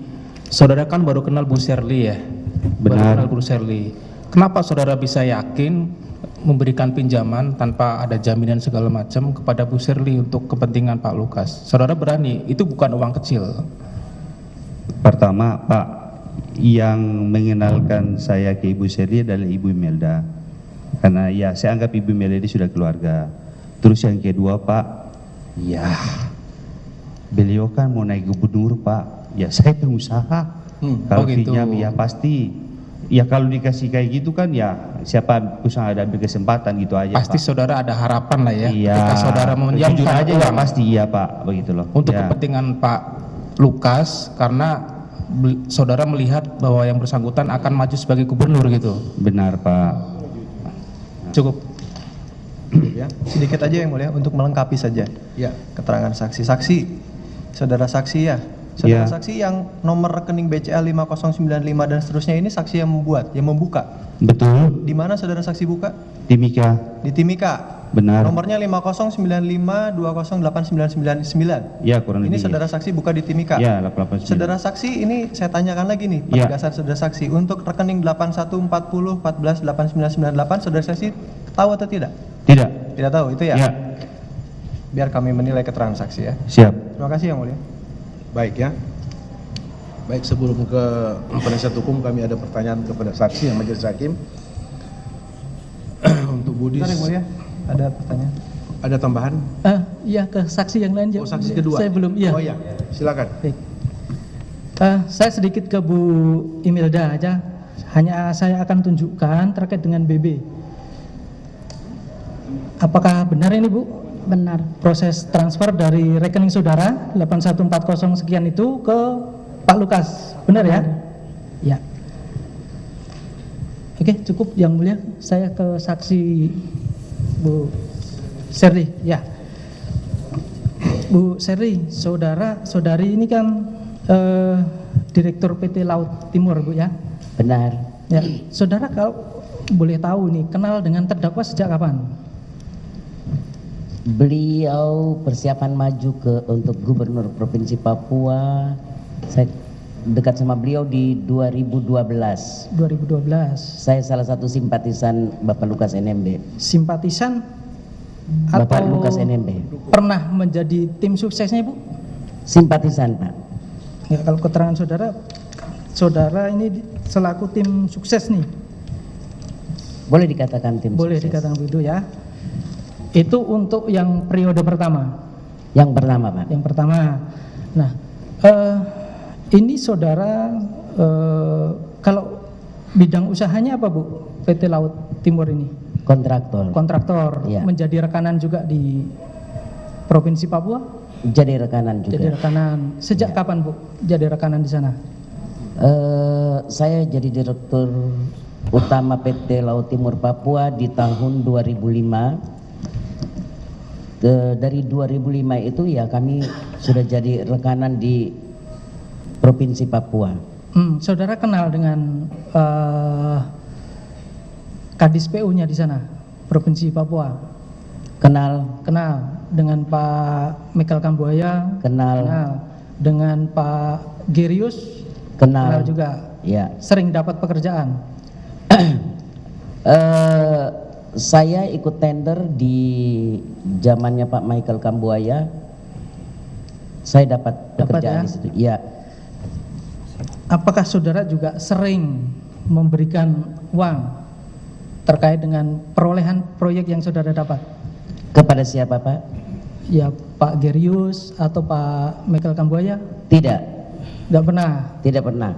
saudara kan baru kenal Bu Sherly ya? Baru Benar. kenal Bu Sherly. Kenapa saudara bisa yakin memberikan pinjaman tanpa ada jaminan segala macam kepada Bu Sherly untuk kepentingan Pak Lukas? Saudara berani, itu bukan uang kecil. Pertama Pak, yang mengenalkan saya ke Ibu Sherly adalah Ibu Imelda. Karena ya saya anggap Ibu Imelda ini sudah keluarga. Terus yang kedua Pak, ya beliau kan mau naik gubernur Pak. Ya saya pengusaha. Kalau Oh gitu. pinjam ya pasti. Ya kalau dikasih kayak gitu kan ya siapa usaha ada ambil kesempatan gitu aja Pasti Pak. saudara ada harapan lah ya, Iya. ketika saudara Jujur meminjamkan aja ya uang pasti iya Pak, begitu loh. untuk Ya. kepentingan Pak Lukas, karena saudara melihat bahwa yang bersangkutan akan maju sebagai gubernur gitu. Benar Pak. Cukup. Ya. Sedikit aja yang mulia untuk melengkapi saja Ya. keterangan saksi-saksi. Saudara saksi ya. Saudara Ya. saksi yang nomor rekening BCA 5095 dan seterusnya ini saksi yang membuat, yang membuka. Betul. Di mana saudara saksi buka? Timika. Di Timika. Benar. Nomornya 5095208999. Ya kurang Ini lebih. saudara saksi buka di Timika. Ya 889. Saudara saksi ini saya tanyakan lagi nih, Ya. penegasan saudara saksi untuk rekening 8140148998 saudara saksi tahu atau tidak? Tidak. Tidak tahu itu ya? Ya. Biar kami menilai keterangan saksi ya. Siap. Terima kasih yang mulia. Baik ya. Baik, sebelum ke penasihat hukum kami ada pertanyaan kepada saksi yang majelis hakim. Untuk Budi, Bentar yang mulia, ada pertanyaan. ada tambahan? Iya, ke saksi yang lain. Oh, saksi kedua. Saya belum. Iya. Oh iya, silakan. Baik. Saya sedikit ke Bu Imelda aja. Hanya saya akan tunjukkan terkait dengan BB. Apakah benar ini Bu? Benar. Proses transfer dari rekening saudara 8140 sekian itu ke Pak Lukas. Benar ya? Ya. Oke, cukup yang mulia. Saya ke saksi Bu Sherly. Ya. Bu Sherly, saudari ini kan Direktur PT Laut Timur, Bu ya? Benar. Ya. Saudara kalau boleh tahu nih, kenal dengan terdakwa sejak kapan? Beliau persiapan maju untuk Gubernur Provinsi Papua. Saya dekat sama beliau di 2012. 2012. Saya salah satu simpatisan Bapak Lukas NMB. Simpatisan Bapak atau Lukas NMB. pernah menjadi tim suksesnya, Bu? Simpatisan, Pak. Ya, kalau keterangan saudara ini selaku tim sukses nih. Boleh dikatakan tim Boleh sukses. dikatakan begitu ya. Itu untuk yang periode pertama. Yang pertama, Pak. Yang pertama. Nah, ini saudara kalau bidang usahanya apa, Bu? PT Laut Timur ini? Kontraktor. Kontraktor. Iya. Menjadi rekanan juga di Provinsi Papua? Jadi rekanan juga. Jadi rekanan. Sejak kapan, Bu? Jadi rekanan di sana? Saya jadi direktur Utama PT Laut Timur Papua di tahun 2005. Dari 2005 itu ya kami sudah jadi rekanan di Provinsi Papua. Saudara kenal dengan Kadis PU-nya di sana, Provinsi Papua? Kenal. Kenal dengan Pak Michael Kambuaya? Kenal. Dengan Pak Gerius? Kenal juga. Ya. Sering dapat pekerjaan? Saya ikut tender di zamannya Pak Michael Kambuaya. Saya dapat pekerjaan di situ. Ya. Apakah saudara juga sering memberikan uang terkait dengan perolehan proyek yang saudara dapat? Kepada siapa, Pak? Ya, Pak Gerius atau Pak Michael Kambuaya? Tidak. Tidak pernah? Tidak pernah.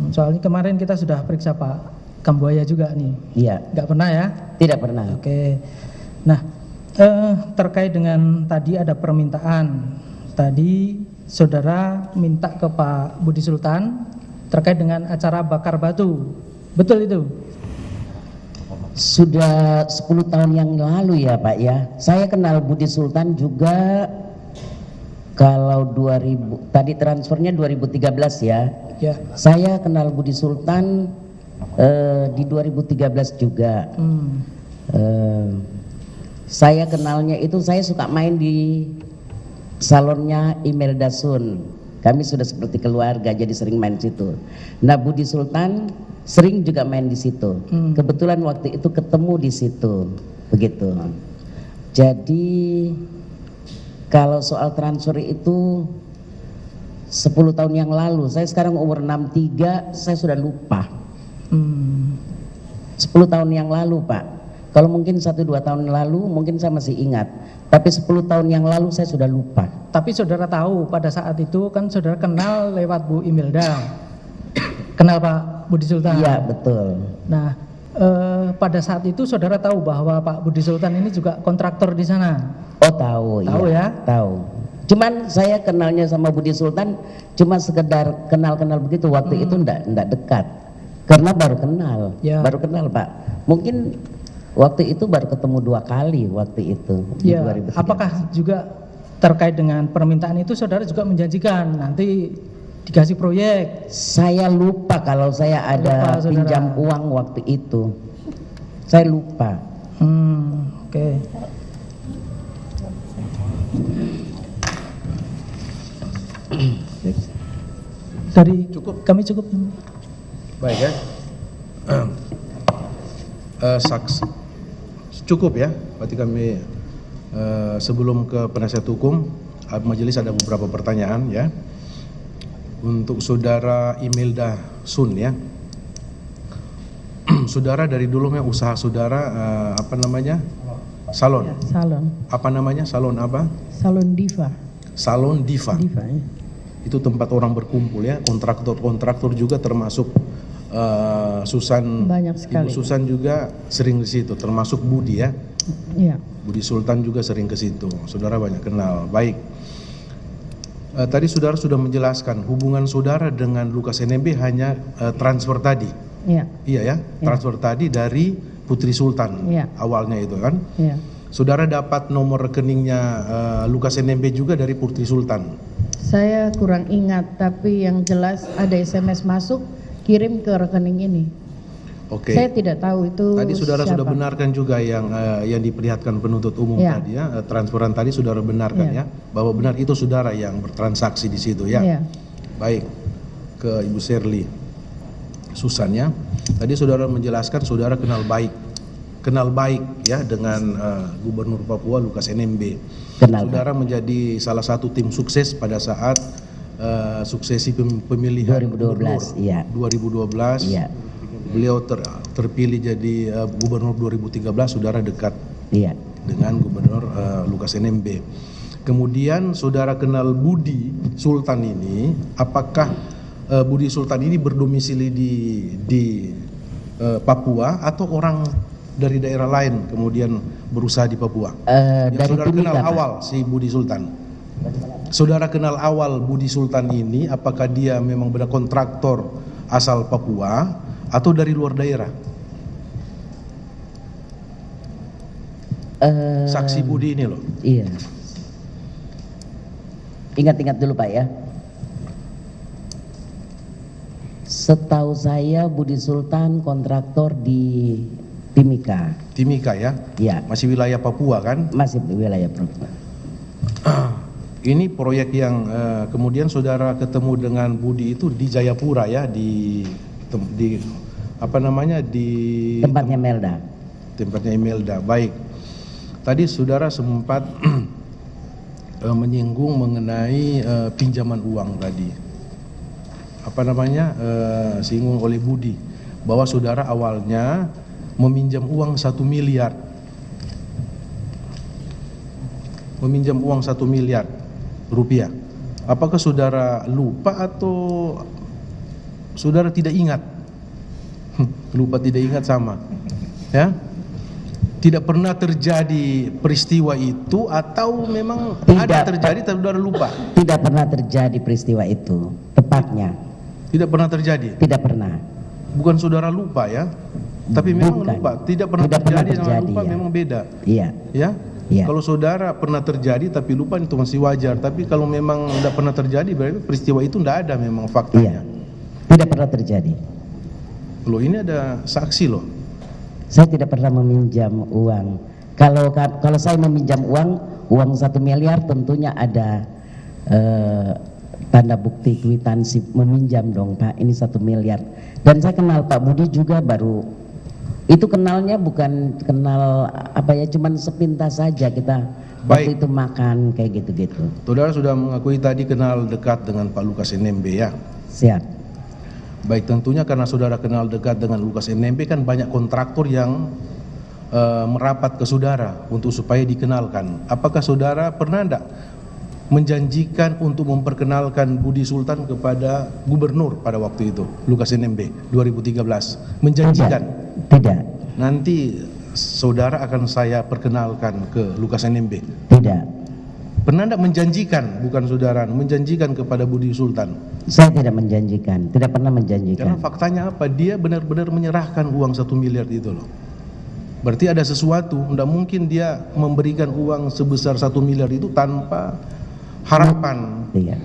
Soalnya kemarin kita sudah periksa Pak Kambuaya juga nih. Iya. Nggak pernah ya? Tidak pernah. Oke. Nah, terkait dengan tadi ada permintaan. Tadi saudara minta ke Pak Budi Sultan terkait dengan acara bakar batu. Betul itu? Sudah 10 tahun yang lalu ya Pak ya. Saya kenal Budi Sultan juga kalau 2000, tadi transfernya 2013 ya. Ya. Saya kenal Budi Sultan di 2013 juga. Saya kenalnya itu saya suka main di salonnya Imelda Sun. Kami sudah seperti keluarga jadi sering main situ. Nah Budi Sultan sering juga main di situ. Kebetulan waktu itu ketemu di situ, begitu. Jadi kalau soal transfer itu 10 tahun yang lalu. Saya sekarang umur 63, saya sudah lupa. 10 tahun yang lalu Pak. Kalau mungkin 1-2 tahun lalu mungkin saya masih ingat. Tapi 10 tahun yang lalu saya sudah lupa. Tapi saudara tahu pada saat itu kan saudara kenal lewat Bu Imelda. Kenal Pak Budi Sultan? Iya betul. Nah pada saat itu saudara tahu bahwa Pak Budi Sultan ini juga kontraktor di sana? Oh tahu. Tahu ya? Ya? Tahu. Cuman saya kenalnya sama Budi Sultan cuma sekedar kenal-kenal begitu. Waktu itu enggak dekat. Karena baru kenal. Ya. Baru kenal Pak. Mungkin waktu itu baru ketemu 2 kali waktu itu. Ya. Di 2013. Apakah juga terkait dengan permintaan itu saudara juga menjanjikan nanti dikasih proyek? Saya lupa kalau saya ada Lupa, pinjam uang waktu itu. Saya lupa. Oke. Dari kami cukup. Baik ya. Saksi cukup ya. Berarti kami sebelum ke penasihat hukum majelis ada beberapa pertanyaan ya. Untuk saudara Imelda Sun ya. Saudara dari dulu usaha saudara apa namanya? Salon. Ya, salon. Apa namanya? Salon apa? Salon Diva. Salon Diva. Diva ya. Itu tempat orang berkumpul ya. Kontraktor juga termasuk Susan. Banyak sekali. Ibu Susan juga sering di situ, termasuk Budi ya. Iya. Budi Sultan juga sering ke situ. Saudara banyak kenal. Baik. Tadi saudara sudah menjelaskan hubungan saudara dengan Lukas NMB hanya transfer tadi. Iya. Iya ya, transfer tadi dari Putri Sultan. Iya. Awalnya itu kan. Iya. Saudara dapat nomor rekeningnya Lukas NMB juga dari Putri Sultan. Saya kurang ingat, tapi yang jelas ada SMS masuk kirim ke rekening ini. Oke. Saya tidak tahu itu. Tadi saudara siapa. sudah benarkan juga yang diperlihatkan penuntut umum Ya. tadi ya, transferan tadi saudara benarkan ya, bahwa benar itu saudara yang bertransaksi di situ ya. Ya. Baik, ke Ibu Shirley Susan ya. Tadi saudara menjelaskan saudara kenal baik ya dengan Gubernur Papua Lukas NMB. Kenal. Saudara menjadi salah satu tim sukses pada saat suksesi pemilihan 2012, iya. 2012. Iya. Beliau terpilih jadi gubernur 2013, saudara dekat Iya. dengan gubernur Lukas NMB. Kemudian saudara kenal Budi Sultan ini, apakah Budi Sultan ini berdomisili di Papua atau orang dari daerah lain kemudian berusaha di Papua? Yang Dari saudara kenal Timika, Pak. awal si Budi Sultan. Saudara kenal awal Budi Sultan ini, apakah dia memang benar kontraktor asal Papua atau dari luar daerah? Saksi Budi ini loh. Iya. Ingat-ingat dulu Pak ya. Setahu saya Budi Sultan kontraktor di Timika. Timika ya? Iya. Masih wilayah Papua kan? Masih wilayah Papua. Ini proyek yang kemudian saudara ketemu dengan Budi itu di Jayapura ya, di apa namanya, di Tempatnya Melda. Tempatnya Imelda. Baik. Tadi saudara sempat menyinggung mengenai pinjaman uang tadi. Apa namanya, singgung oleh Budi bahwa saudara awalnya meminjam uang 1 miliar. Meminjam uang 1 miliar rupiah. Apakah saudara lupa atau saudara tidak ingat? Lupa tidak ingat sama. Ya? Tidak pernah terjadi peristiwa itu atau memang ada terjadi tapi saudara lupa? Tidak pernah terjadi peristiwa itu, tepatnya. Tidak pernah terjadi? Tidak pernah. Bukan saudara lupa ya? Tapi memang Bukan. lupa. Tidak pernah terjadi dengan lupa ya. memang beda. Iya. Ya? Iya. Kalau saudara pernah terjadi tapi lupa itu masih wajar. Tapi kalau memang tidak pernah terjadi berarti peristiwa itu tidak ada memang faktanya. Iya. Tidak pernah terjadi. Loh ini ada saksi loh. Saya tidak pernah meminjam uang. Kalau saya meminjam uang 1 miliar tentunya ada tanda bukti kwitansi meminjam dong Pak. Ini 1 miliar. Dan saya kenal Pak Budi juga baru. Itu kenalnya bukan kenal apa ya, cuman sepintas saja kita waktu itu makan kayak gitu-gitu. Saudara sudah mengakui tadi kenal dekat dengan Pak Lukas NMB ya? Siap. Baik, tentunya karena saudara kenal dekat dengan Lukas NMB kan banyak kontraktor yang merapat ke saudara untuk supaya dikenalkan. Apakah saudara pernah enggak menjanjikan untuk memperkenalkan Budi Sultan kepada gubernur pada waktu itu, Lukas NMB 2013? Menjanjikan? Tidak. Nanti saudara akan saya perkenalkan ke Lukas NMB? Tidak. Pernah enggak menjanjikan, bukan saudara, menjanjikan kepada Budi Sultan? Saya tidak menjanjikan, tidak pernah menjanjikan. Karena faktanya apa? Dia benar-benar menyerahkan uang 1 miliar itu loh. Berarti ada sesuatu, tidak mungkin dia memberikan uang sebesar 1 miliar itu tanpa harapan. Iya.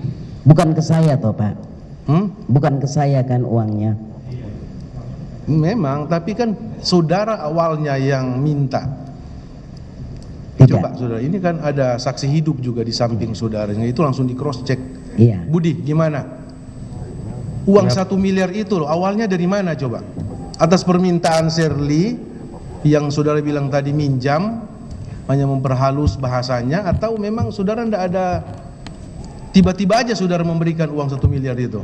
Bukan ke saya toh Pak. Bukan ke saya kan uangnya. Memang, tapi kan saudara awalnya yang minta. Tidak. Coba saudara, ini kan ada saksi hidup juga di samping saudaranya, itu langsung di cross check. Iya. Budi, gimana? Uang 1 miliar itu loh, awalnya dari mana coba? Atas permintaan Shirley yang saudara bilang tadi minjam, hanya memperhalus bahasanya, atau memang saudara tidak ada, tiba-tiba aja saudara memberikan uang 1 miliar itu?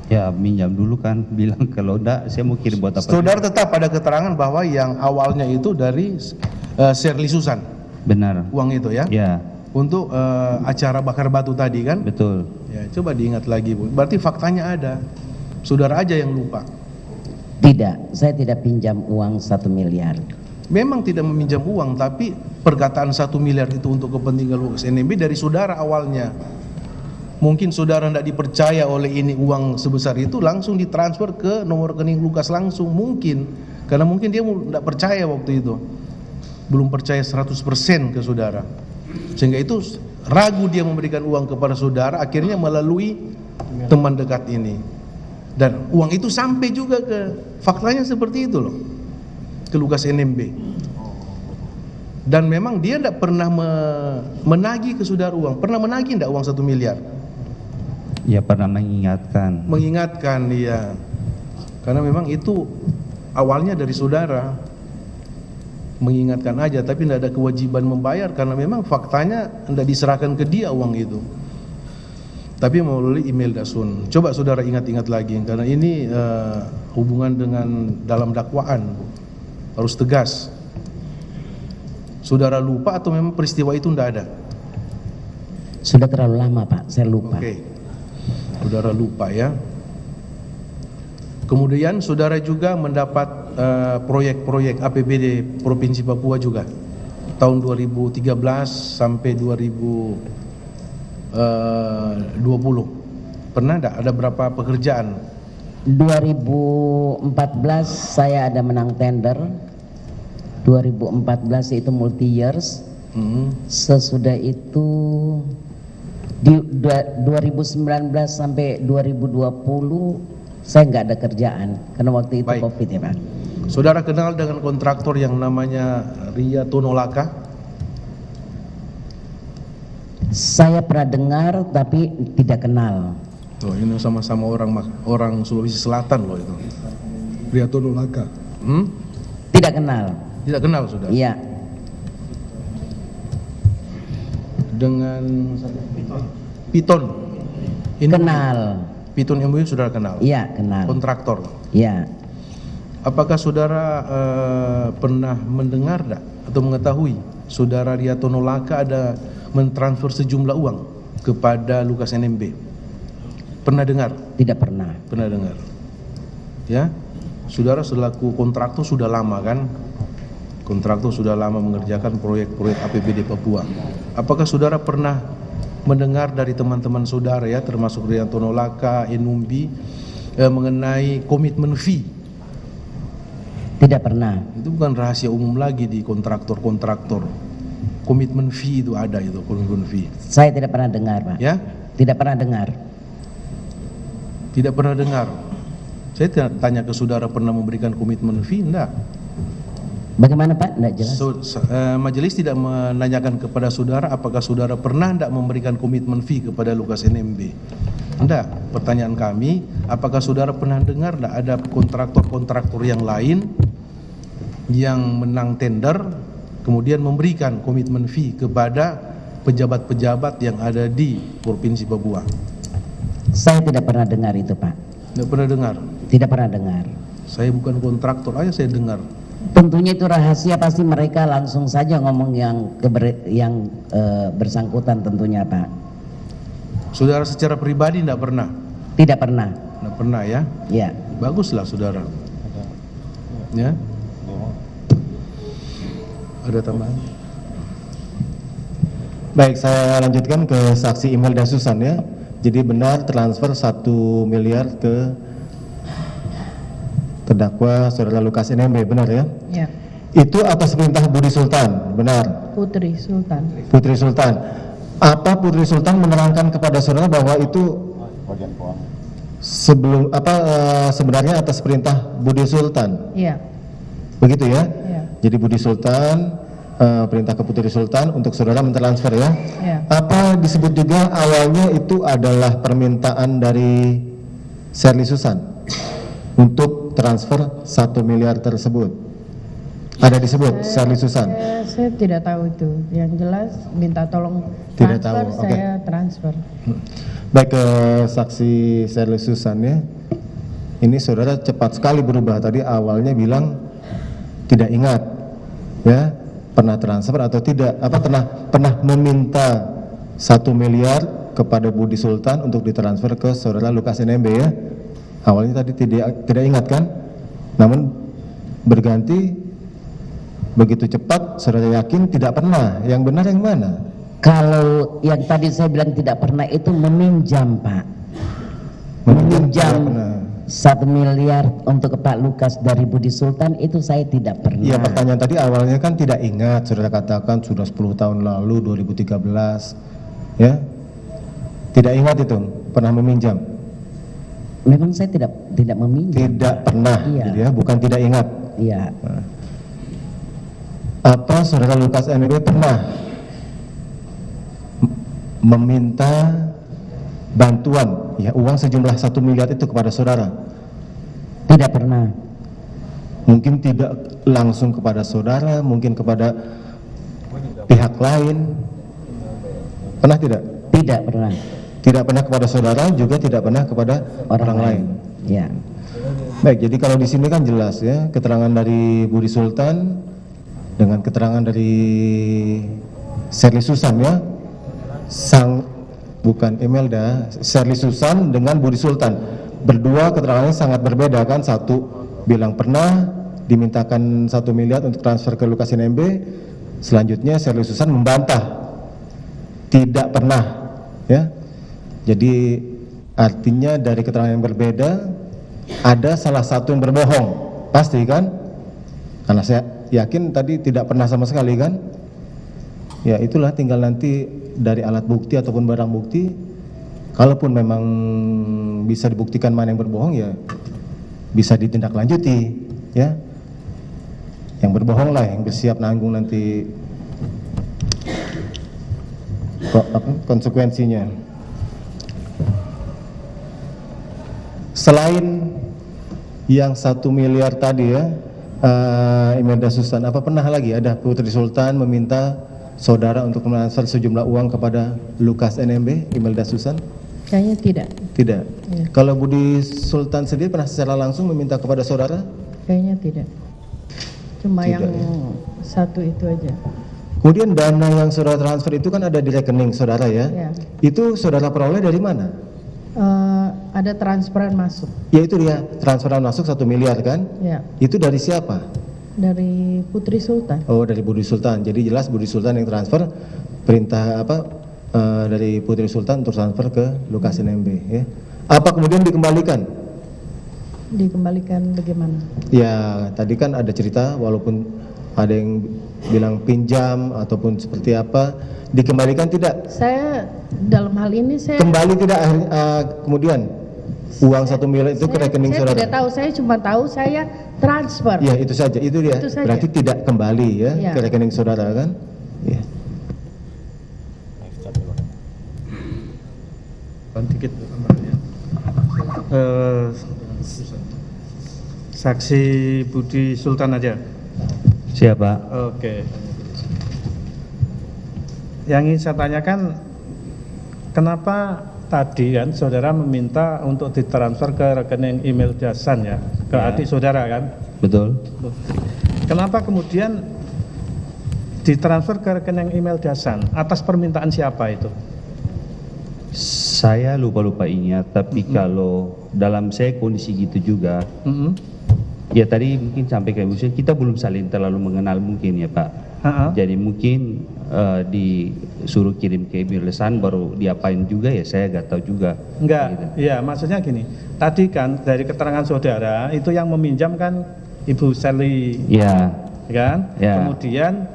Ya minjam dulu kan, bilang kalau enggak saya mau kirim buat apa. Saudara tetap ada keterangan bahwa yang awalnya itu dari Shirley Susan? Benar. Uang itu ya? Ya. Untuk acara bakar batu tadi kan? Betul. Ya, coba diingat lagi Bu. Berarti faktanya ada. Saudara aja yang lupa. Tidak, saya tidak pinjam uang 1 miliar. Memang tidak meminjam uang, tapi perkataan 1 miliar itu untuk kepentingan Lukas NMB dari saudara awalnya. Mungkin saudara tidak dipercaya oleh ini uang sebesar itu, langsung ditransfer ke nomor rekening Lukas langsung. Mungkin, karena mungkin dia tidak percaya waktu itu. Belum percaya 100% ke saudara. Sehingga itu ragu dia memberikan uang kepada saudara, akhirnya melalui teman dekat ini. Dan uang itu sampai juga ke, faktanya seperti itu loh, ke Lukas NMB. Dan memang dia tidak pernah menagih ke saudara uang. Pernah menagih tidak uang 1 miliar? Ya pernah mengingatkan. Mengingatkan dia. Karena memang itu awalnya dari saudara. Mengingatkan aja, tapi tidak ada kewajiban membayar karena memang faktanya tidak diserahkan ke dia uang itu, tapi melalui email Dasun. Coba saudara ingat-ingat lagi, karena ini hubungan dengan dalam dakwaan, harus tegas. Saudara lupa atau memang peristiwa itu tidak ada? Sudah terlalu lama Pak, saya lupa. Oke. Saudara lupa ya. Kemudian saudara juga mendapat proyek-proyek APBD Provinsi Papua juga tahun 2013 sampai 2020. Pernah enggak ada berapa pekerjaan 2014 saya ada menang tender. 2014 itu multi years. Sesudah itu di 2019 sampai 2020 saya nggak ada kerjaan karena waktu itu Baik. COVID ya Pak. Saudara kenal dengan kontraktor yang namanya Ria Tonolaka? Saya pernah dengar tapi tidak kenal. Oh, ini sama-sama orang Sulawesi Selatan loh itu. Ria Tonolaka. Tidak kenal. Tidak kenal saudara? Iya. Dengan Piton. Kenal. Piton MUI saudara kenal? Iya kenal. Kontraktor. Iya. Apakah saudara pernah mendengar atau mengetahui saudara Ria Tonolaka ada mentransfer sejumlah uang kepada Lukas NMB? Pernah dengar? Tidak pernah. Pernah dengar. Ya, saudara selaku kontraktor sudah lama kan? Kontraktor sudah lama mengerjakan proyek-proyek APBD Papua. Apakah saudara pernah mendengar dari teman-teman saudara ya, termasuk Ria Tonolaka, Enumbi, mengenai komitmen fee? Tidak pernah. Itu bukan rahasia umum lagi di kontraktor-kontraktor. Komitmen fee itu ada itu, komitmen fee. Saya tidak pernah dengar Pak. Ya? Tidak pernah dengar. Tidak pernah dengar. Saya tanya ke saudara pernah memberikan komitmen fee? Enggak. Bagaimana Pak? Tidak jelas. Majelis tidak menanyakan kepada saudara apakah saudara pernah tidak memberikan komitmen fee kepada Lukas NMB. Enggak. Pertanyaan kami, apakah saudara pernah dengar tidak ada kontraktor-kontraktor yang lain yang menang tender kemudian memberikan komitmen fee kepada pejabat-pejabat yang ada di Provinsi Papua? Saya tidak pernah dengar itu Pak. Tidak pernah dengar? Tidak pernah dengar. Saya bukan kontraktor aja saya dengar. Tentunya itu rahasia, pasti mereka langsung saja ngomong yang bersangkutan tentunya Pak. Saudara secara pribadi tidak pernah? Tidak pernah. Tidak pernah ya? Ya. Baguslah saudara. Ya. Ada tambahan? Baik, saya lanjutkan ke saksi Imelda Susan ya. Jadi benar transfer 1 miliar ke terdakwa saudara Lukas NMB, benar ya? Ya. Itu atas perintah Budi Sultan, benar? Putri Sultan. Putri Sultan. Apa Putri Sultan menerangkan kepada saudara bahwa itu sebenarnya atas perintah Budi Sultan? Iya. Begitu ya? Iya. Jadi Budi Sultan perintah ke Putri Sultan untuk saudara mentransfer ya? Iya. Apa disebut juga awalnya itu adalah permintaan dari Shirley Susan untuk transfer 1 miliar tersebut? Ada disebut Shirley Susan? Saya tidak tahu itu. Yang jelas minta tolong Tidak transfer, tahu, oke. saya transfer. Baik, ke saksi Shirley Susan ya. Ini saudara cepat sekali berubah. Tadi awalnya bilang tidak ingat ya, pernah transfer atau tidak, pernah meminta 1 miliar kepada Budi Sultan untuk ditransfer ke saudara Lukas NMB ya. Awalnya tadi tidak ingat kan? Namun berganti begitu cepat, saudara yakin tidak pernah. Yang benar yang mana? Kalau yang tadi saya bilang tidak pernah itu meminjam Pak. Meminjam 1 miliar untuk Pak Lukas dari Budi Sultan itu saya tidak pernah. Iya, pertanyaan tadi awalnya kan tidak ingat, saudara katakan sudah 10 tahun lalu 2013 ya. Tidak ingat itu pernah meminjam. Memang saya tidak meminjam. Tidak pernah, Iya. gitu ya, bukan tidak ingat. Iya. Nah. Apa saudara Lukas NMB pernah meminta bantuan ya uang sejumlah 1 miliar itu kepada saudara? Tidak pernah. Mungkin tidak langsung kepada saudara, mungkin kepada pihak lain. Pernah tidak? Tidak pernah. Tidak pernah kepada saudara, juga tidak pernah kepada orang lain. Ya. Baik, jadi kalau di sini kan jelas ya, keterangan dari Budi Sultan dengan keterangan dari Shirley Susan ya, bukan Imelda, Shirley Susan dengan Budi Sultan. Berdua keterangannya sangat berbeda kan, satu bilang pernah dimintakan 1 miliar untuk transfer ke Lukas NMB, selanjutnya Shirley Susan membantah tidak pernah ya. Jadi artinya dari keterangan yang berbeda ada salah satu yang berbohong, pasti kan? Karena saya yakin tadi tidak pernah sama sekali kan? Ya itulah, tinggal nanti dari alat bukti ataupun barang bukti, kalaupun memang bisa dibuktikan mana yang berbohong ya bisa ditindaklanjuti ya. Yang berbohong lah yang bersiap nanggung nanti konsekuensinya. Selain yang 1 miliar tadi ya, Imelda Susan, apa pernah lagi ada Putri Sultan meminta saudara untuk mentransfer sejumlah uang kepada Lukas NMB, Imelda Susan? Kayaknya tidak. Tidak. Ya. Kalau Budi Sultan sendiri pernah secara langsung meminta kepada saudara? Kayaknya tidak. Cuma Tidak, yang ya. satu itu aja. Kemudian dana yang saudara transfer itu kan ada di rekening saudara ya? Ya. Itu saudara peroleh dari mana? Ada transferan masuk. Ya itu dia, transferan masuk 1 miliar kan? Ya. Itu dari siapa? Dari Putri Sultan. Oh, dari Budi Sultan. Jadi jelas Budi Sultan yang transfer, perintah apa dari Putri Sultan untuk transfer ke Lukas NMB ya. Apa kemudian dikembalikan? Dikembalikan bagaimana? Ya, tadi kan ada cerita walaupun ada yang bilang pinjam ataupun seperti apa, dikembalikan tidak? Saya dalam hal ini saya Kembali tidak kemudian uang 1 miliar itu ke rekening saya saudara? tidak tahu, saya cuma tahu saya transfer. Ya, itu saja. Itu dia. Itu saja. Berarti tidak kembali ya, Ya. ke rekening saudara kan? Ya. Dikit saksi Budi Sultan aja. Siapa? Oke. Yang ingin saya tanyakan, kenapa tadi kan saudara meminta untuk ditransfer ke rekening email Dasan ya, ke Ya. adik saudara kan? Betul. Kenapa kemudian ditransfer ke rekening email Dasan? Atas permintaan siapa itu? Saya lupa ingat, tapi kalau dalam saya kondisi gitu juga, ya tadi mungkin sampai ke usia kita belum saling terlalu mengenal mungkin ya Pak. Jadi mungkin disuruh kirim ke email Dasan baru diapain juga ya saya nggak tahu juga. Enggak, iya maksudnya gini, tadi kan dari keterangan saudara itu yang meminjam kan Ibu Sally, Ya. kan? Ya. Kemudian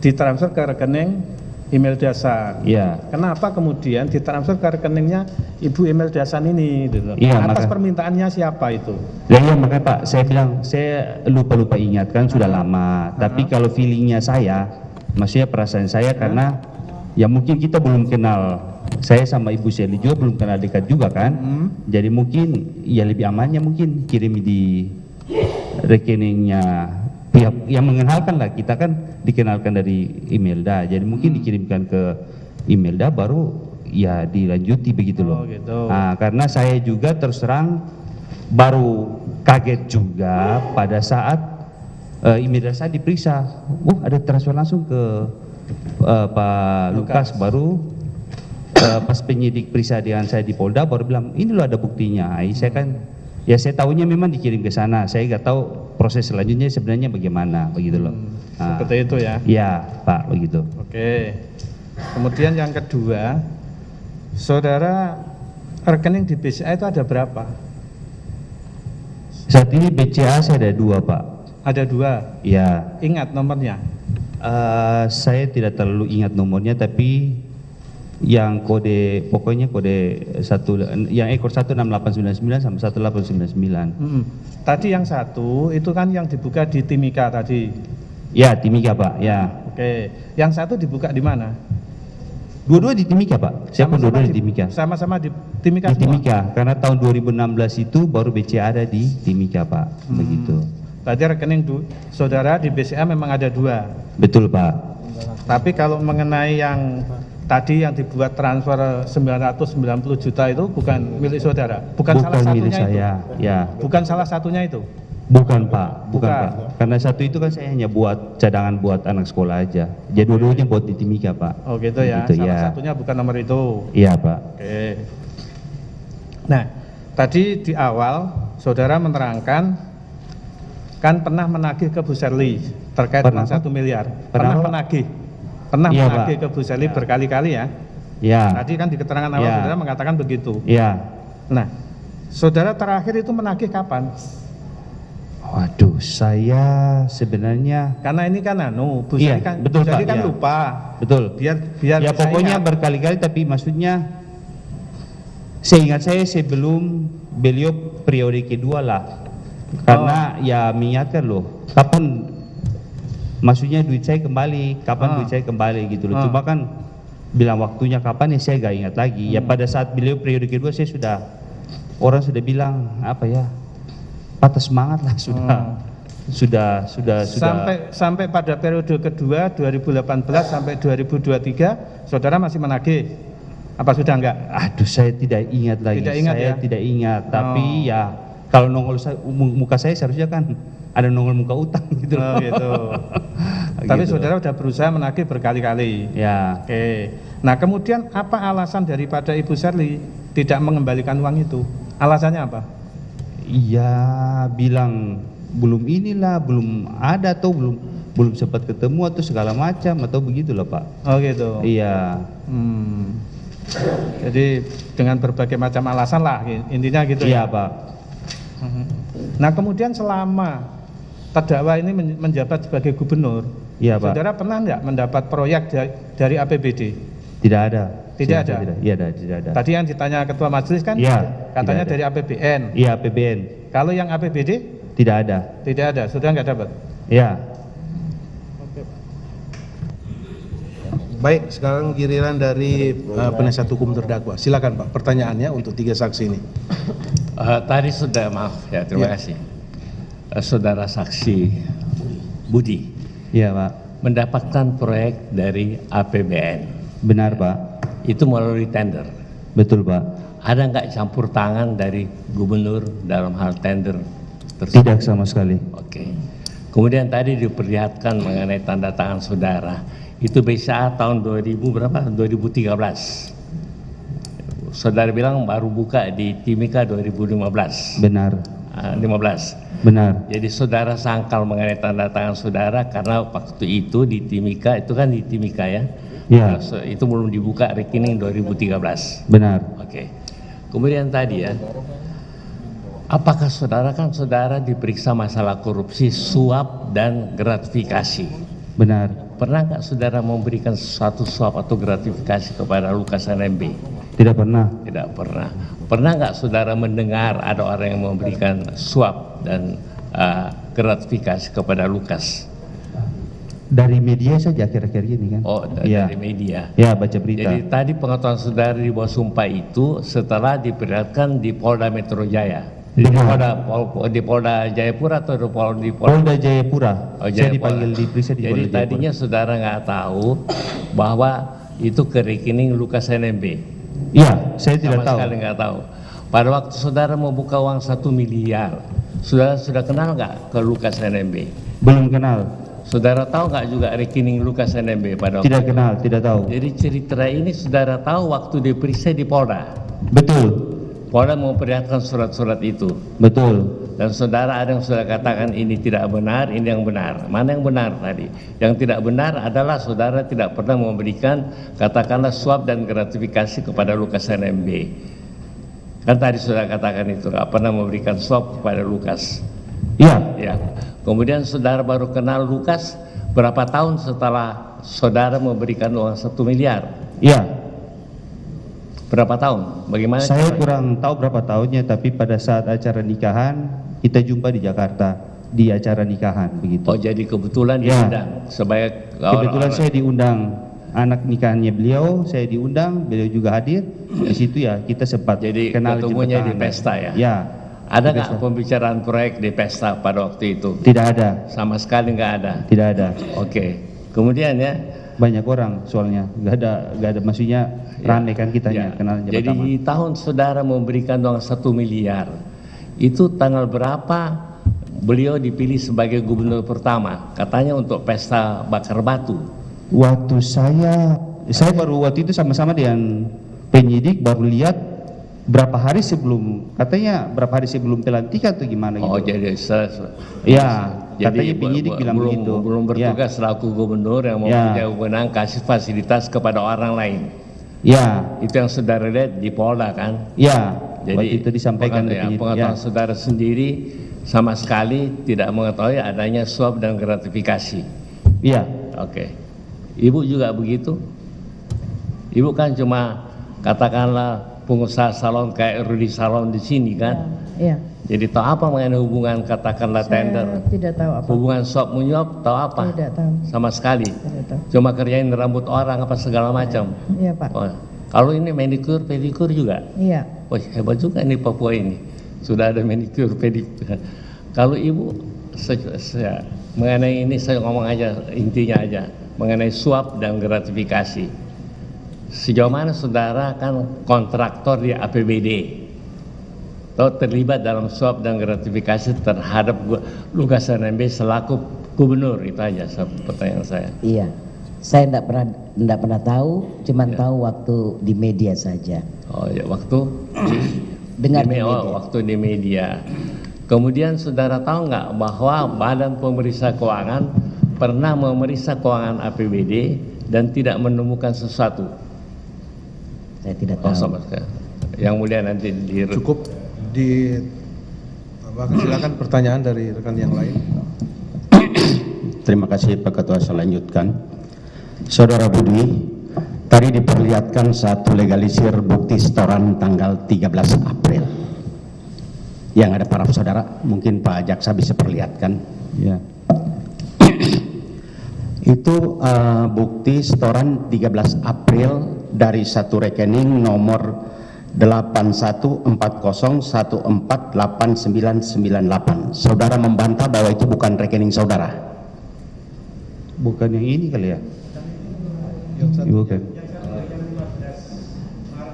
ditransfer ke rekening email Dasan. Ya. Kenapa kemudian ditransfer ke rekeningnya Ibu email Dasan ini? Gitu. Iya, Atas maka- permintaannya siapa itu? Ya, ya makanya Pak, saya bilang saya lupa ingat kan sudah lama. Tapi kalau feelingnya saya, maksudnya perasaan saya karena ya mungkin kita belum kenal. Saya sama Ibu Sally juga belum kenal dekat juga kan. Jadi mungkin ya lebih amannya mungkin kirim di rekeningnya pihak yang mengenalkan lah. Kita kan dikenalkan dari Imelda. Jadi mungkin dikirimkan ke Imelda baru ya dilanjuti begitu loh. Gitu. Nah, karena saya juga terus terang baru kaget juga pada saat Imelda saya diperiksa. Ada transfer langsung ke Pak Lukas. Baru pas penyidik periksa dengan saya di Polda baru bilang ini loh ada buktinya. Saya kan ya saya tahunya memang dikirim ke sana. Saya nggak tahu proses selanjutnya sebenarnya bagaimana begitu loh. Nah, Seperti itu ya? Iya Pak begitu. Oke. Kemudian yang kedua, saudara rekening di BCA itu ada berapa? Saat ini BCA saya ada 2 Pak. Ada 2. Ya. Ingat nomornya? Saya tidak terlalu ingat nomornya, tapi yang kode pokoknya kode 1 yang ekor 16899 sama 1899. Tadi yang satu itu kan yang dibuka di Timika tadi. Ya Timika Pak. Ya. Oke. Yang satu dibuka di mana? Dua-dua di Timika Pak. Saya pun dua-dua di Timika. Sama-sama di Timika Di semua? Timika, karena tahun 2016 itu baru BCA ada di Timika Pak. Begitu. Berarti rekening saudara di BCA memang ada 2. Betul Pak. Tapi kalau mengenai yang tadi yang dibuat transfer 990 juta itu bukan milik saudara, bukan salah milik satunya saya. itu. Ya. Bukan salah satunya itu. Bukan Pak, bukan Bukan. Pak. Karena satu itu kan saya hanya buat cadangan buat anak sekolah aja. Jadi dua-duanya buat di Timika Pak. Oh gitu ya. Gitu, Salah ya. satunya bukan nomor itu. Iya Pak. Oke. Nah, tadi di awal saudara menerangkan kan pernah menagih ke Bu Sherly terkait dengan 1 miliar. Pernah menagih. Pernah Iya, menagih Pak. ke Bu Sherly berkali-kali ya. Ya. Tadi kan di keterangan awal Ya. saudara mengatakan begitu. Iya. Nah, Saudara terakhir itu menagih kapan? Waduh, saya sebenarnya Karena ini kan Bu Iya, Sari kan, betul, Bu Sari Pak, kan iya. lupa. betul. Biar Ya bisa pokoknya ingat. berkali-kali, tapi maksudnya seingat saya sebelum beliau periode kedua lah. Karena ya mengingatkan loh, kapan maksudnya duit saya kembali, kapan duit saya kembali gitu loh. Cuma kan bilang waktunya kapan ya saya gak ingat lagi. Ya pada saat beliau periode kedua saya sudah, orang sudah bilang apa ya, patah semangat lah sudah. Sampai pada periode kedua 2018 sampai 2023 saudara masih menagih. Apa sudah enggak? Aduh, saya tidak ingat lagi. Tidak ingat saya ya? tidak ingat, tapi ya kalau nongol muka saya seharusnya kan ada nongol muka utang gitu loh. Oh, gitu. Tapi Gitu. saudara sudah berusaha menagih berkali-kali. Ya. Oke. Nah, kemudian apa alasan daripada Ibu Sherly tidak mengembalikan uang itu? Alasannya apa? Iya, bilang belum inilah, belum ada atau belum sempat ketemu atau segala macam atau begitulah Pak. Oh gitu. Iya. Jadi dengan berbagai macam alasan lah intinya gitu Iya ya. Pak. Nah kemudian selama terdakwa ini menjabat sebagai gubernur, Iya Pak. saudara pernah nggak mendapat proyek dari APBD? Tidak ada. Tidak Saya ada? Iya tidak ada. Tadi yang ditanya ketua majelis kan Iya, katanya tidak ada. dari APBN. Iya APBN. Kalau yang APBD Tidak ada. tidak ada, saudara nggak dapat. Iya. Baik, sekarang giliran dari penasihat hukum terdakwa. Silakan Pak, pertanyaannya untuk 3 saksi ini. Tadi sudah, maaf ya, terima kasih. Saudara saksi Budi. Iya Pak. Mendapatkan proyek dari APBN. Benar Pak. Itu melalui tender. Betul Pak. Ada nggak campur tangan dari gubernur dalam hal tender tersebut? Tidak sama sekali. Oke. Kemudian tadi diperlihatkan mengenai tanda tangan saudara. Itu BCA tahun 2013. Saudara bilang baru buka di Timika 2015. Benar. 15. Benar. Jadi saudara sangkal mengenai tanda tangan saudara karena waktu itu di Timika, itu kan di Timika ya. Ya. Itu belum dibuka rekening 2013. Benar. Oke. Kemudian tadi ya, apakah saudara diperiksa masalah korupsi, suap dan gratifikasi? Benar. Pernah nggak saudara memberikan suatu suap atau gratifikasi kepada Lukas NMB? Tidak pernah. Tidak pernah. Pernah nggak saudara mendengar ada orang yang memberikan suap dan gratifikasi kepada Lukas? Dari media saja akhir-akhir ini kan. Oh, Iya. dari media. Ya, baca berita. Jadi tadi pengetahuan saudara di bawah sumpah itu setelah diperlihatkan di Polda Metro Jaya. Di Polda Jayapura atau di Polda Jayapura. Oh, Saya Jayapura. dipanggil diperiksa di Jadi Polda Jayapura. tadinya saudara nggak tahu bahwa itu ke rekening Lukas NMB. Iya, saya tidak Sama tahu. sekali nggak tahu. Pada waktu saudara mau buka uang 1 miliar, saudara sudah kenal nggak ke Lukas NMB? Belum kenal. Saudara tahu nggak juga rekening Lukas NMB pada waktu Tidak itu? kenal, tidak tahu. Jadi cerita ini saudara tahu waktu diperiksa di Polda. Betul. Polda memperlihatkan surat-surat itu. Betul. Dan saudara ada yang sudah katakan ini tidak benar, ini yang benar. Mana yang benar tadi? Yang tidak benar adalah saudara tidak pernah memberikan katakanlah suap dan gratifikasi kepada Lukas NMB. Kan tadi sudah katakan itu, nggak pernah memberikan suap kepada Lukas. Iya. Ya. Kemudian saudara baru kenal Lukas berapa tahun setelah saudara memberikan uang 1 miliar? Iya. Berapa tahun? Bagaimana? Saya kurang tahu berapa tahunnya, tapi pada saat acara nikahan kita jumpa di Jakarta di acara nikahan begitu. Oh, jadi kebetulan Ya. diundang sebagai Kebetulan saya diundang anak nikahannya beliau, saya diundang, beliau juga hadir. Di situ ya kita sempat Jadi kenal ketemunya di jemputan. pesta ya? Ya. Ada di nggak pesta. pembicaraan proyek di pesta pada waktu itu? Tidak ada. Sama sekali nggak ada. Tidak ada. Oke. Kemudian ya. Banyak orang soalnya, nggak ada maksudnya rame kan kitanya kenal Jadi pertama. di tahun saudara memberikan uang 1 miliar, itu tanggal berapa beliau dipilih sebagai gubernur pertama? Katanya untuk pesta bakar batu. Waktu saya baru waktu itu sama-sama dengan penyidik baru lihat berapa hari sebelum pelantikan atau gimana gitu. Oh, jadi Ya, jadi katanya penyidik bilang begitu. belum bertugas selaku gubernur yang mempunyai wewenang kasih fasilitas kepada orang lain. Ya. Itu yang saudara lihat di Polda kan? Ya. waktu itu disampaikan pengetahuan saudara sendiri sama sekali tidak mengetahui adanya suap dan gratifikasi. Iya. Oke. Ibu juga begitu? Ibu kan cuma katakanlah pengusaha salon kayak Rudy Salon di sini kan? Iya. Jadi tahu apa mengenai hubungan katakanlah tender? Tidak tahu apa. Hubungan suap menyuap tahu apa? Tidak tahu. Sama sekali. Tidak tahu. Cuma kerjain rambut orang apa segala macam. Iya Pak. Oh, kalau ini manicure pedicure juga? Iya. Oh, hebat juga ini Papua ini. Sudah ada manicure pedicure. Kalau Ibu mengenai ini saya ngomong aja intinya aja mengenai suap dan gratifikasi. Sejauh mana saudara kan kontraktor di APBD? Atau terlibat dalam suap dan gratifikasi terhadap Lukas NMB selaku gubernur? Itu aja pertanyaan saya. Iya, saya enggak pernah tahu, cuman tahu waktu di media saja. Oh ya, waktu dengar di media. Waktu di media. Kemudian saudara tahu nggak bahwa Badan Pemeriksa Keuangan pernah memeriksa keuangan APBD dan tidak menemukan sesuatu? Saya tidak tahu. Sama sekali. Yang mulia nanti cukup silakan pertanyaan dari rekan yang lain. Terima kasih Pak Ketua, saya lanjutkan. Saudara Budi, tadi diperlihatkan satu legalisir bukti setoran tanggal 13 April. Yang ada para saudara, mungkin Pak Jaksa bisa perlihatkan. Ya. Itu bukti setoran 13 April dari satu rekening nomor 8140148998. Saudara membantah bahwa itu bukan rekening saudara. Bukan yang ini kali ya? Bukan.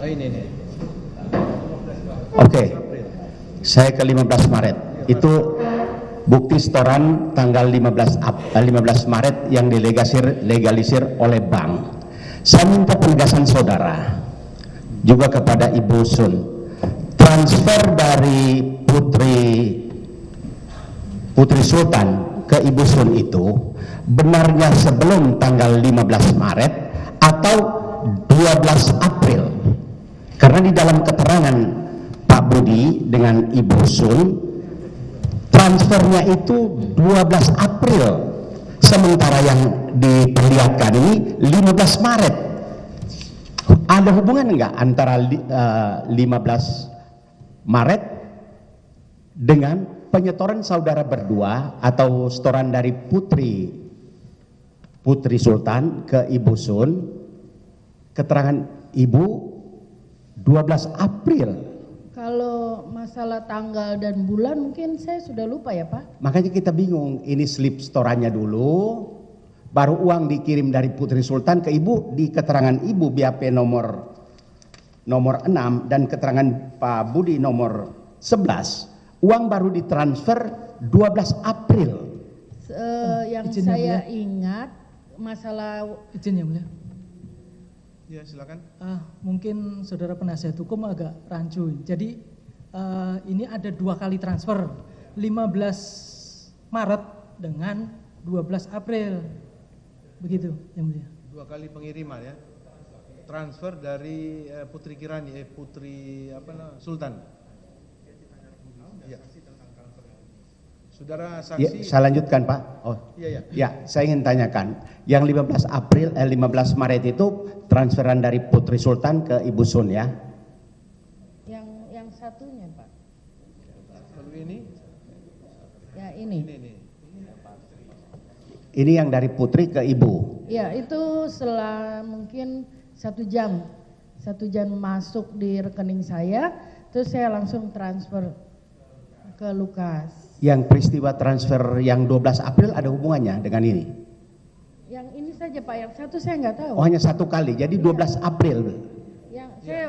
Ini. Oke. Saya ke 15 Maret. Itu bukti setoran tanggal 15 Maret yang legalisir oleh bank. Saya minta penegasan saudara juga kepada Ibu Sun, transfer dari Putri Sultan ke Ibu Sun itu benarnya sebelum tanggal 15 Maret atau 12 April? Karena di dalam keterangan Pak Budi dengan Ibu Sun, transfernya itu 12 April, sementara yang diperlihatkan ini 15 Maret. Ada hubungan enggak antara 15 Maret dengan penyetoran saudara berdua atau setoran dari Putri Sultan ke Ibu Sun? Keterangan Ibu 12 April. Kalau masalah tanggal dan bulan mungkin saya sudah lupa ya Pak. Makanya kita bingung, ini slip setorannya dulu, baru uang dikirim dari Putri Sultan ke Ibu, di keterangan Ibu BAP nomor 6 dan keterangan Pak Budi nomor 11, uang baru ditransfer 12 April. Yang saya ingat masalah izin ya mulia. Ya silakan. Mungkin saudara penasihat hukum agak rancu. Jadi ini ada 2 kali transfer, 15 Maret dengan 12 April. Begitu yang mulia. 2 kali pengiriman ya. Transfer dari Putri Kirani, Putri Sultan. Ya. Saudara saksi. Ya, saya lanjutkan Pak. Oh. Iya. Ya, saya ingin tanyakan, yang 15 Maret itu transferan dari Putri Sultan ke Ibu Sun ya? Yang satunya Pak. Lalu ini? Ya ini. Ini yang dari Putri ke Ibu. Ya itu setelah mungkin 1 jam masuk di rekening saya, terus saya langsung transfer ke Lukas. Yang peristiwa transfer yang 12 April ada hubungannya dengan ini? Yang ini saja Pak, yang satu saya nggak tahu. Oh hanya 1 kali, jadi 12 April. Yang saya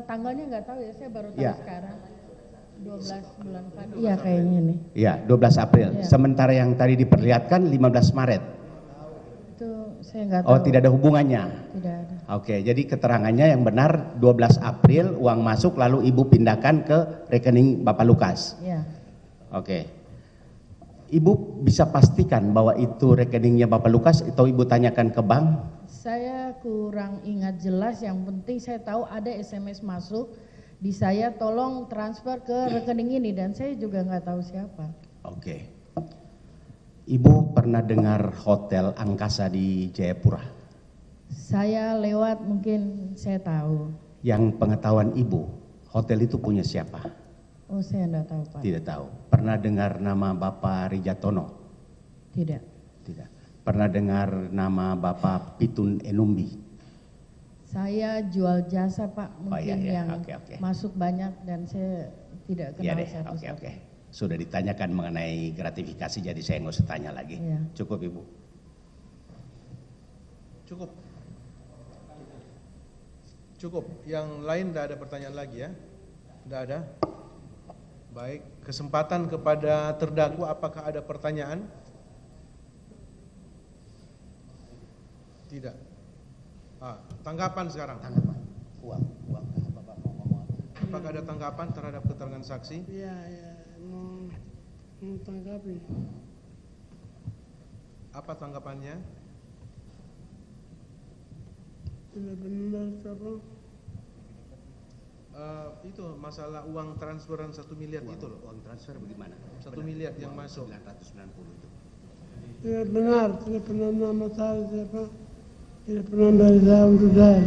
tanggalnya nggak tahu ya, saya baru tahu sekarang. 12 bulan kan. Iya kayaknya nih. Iya 12 April, sementara yang tadi diperlihatkan 15 Maret. Itu saya nggak tahu. Oh tidak ada hubungannya? Tidak ada. Oke, jadi keterangannya yang benar 12 April uang masuk lalu Ibu pindahkan ke rekening Bapak Lukas? Iya. Oke. Ibu bisa pastikan bahwa itu rekeningnya Bapak Lukas atau Ibu tanyakan ke bank? Saya kurang ingat jelas, yang penting saya tahu ada SMS masuk di saya tolong transfer ke rekening ini dan saya juga nggak tahu siapa. Oke. Ibu pernah dengar Hotel Angkasa di Jayapura? Saya lewat mungkin saya tahu. Yang pengetahuan Ibu, hotel itu punya siapa? Oh saya nggak tahu Pak. Tidak tahu. Pernah dengar nama Bapak Rijatono? Tidak. Tidak. Pernah dengar nama Bapak Pitun Enumbi? Saya jual jasa Pak, mungkin yang Oke. masuk banyak dan saya tidak kenal satu-satu. Oke. Sudah ditanyakan mengenai gratifikasi, jadi saya nggak usah tanya lagi. Iya. Cukup Ibu. Cukup. Cukup. Yang lain tidak ada pertanyaan lagi ya? Tidak ada. Baik, kesempatan kepada terdakwa, apakah ada pertanyaan? Tidak. Tanggapan sekarang. Tanggapan. Uang. Apakah ada tanggapan terhadap keterangan saksi? Iya, mau tanggapi. Apa tanggapannya? Tidak benar apa? Itu masalah uang transferan 1 miliar itu loh. Uang transfer bagaimana? 1 miliar yang masuk. 990 itu. Tidak benar, tidak pernah nama saya siapa. Tidak pernah dari saya untuk saya.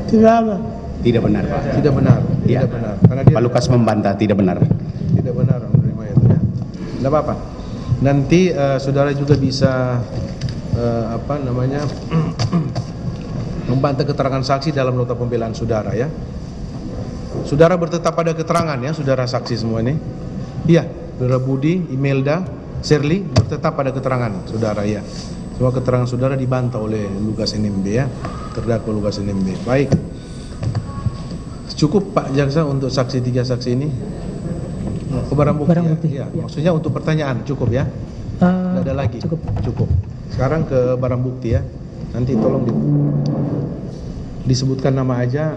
Tidak ada. Tidak benar Pak. Tidak benar. Iya. Tidak benar. Karena dia Pak Lukas membantah tidak benar. tidak benar menerima itu ya. Tidak apa-apa. Nanti saudara juga bisa membantah keterangan saksi dalam nota pembelaan saudara ya. Saudara bertetap pada keterangan ya, saudara saksi semua ini. Iya, saudara Budi, Imelda, Shirley bertetap pada keterangan saudara ya. Semua keterangan saudara dibantah oleh Lukas NMB ya, terdakwa Lukas NMB. Baik. Cukup Pak Jaksa untuk saksi 3 saksi ini. Ke barang bukti. Ya. Maksudnya untuk pertanyaan cukup ya. Tidak ada lagi. Cukup. Sekarang ke barang bukti ya. Nanti tolong disebutkan nama aja,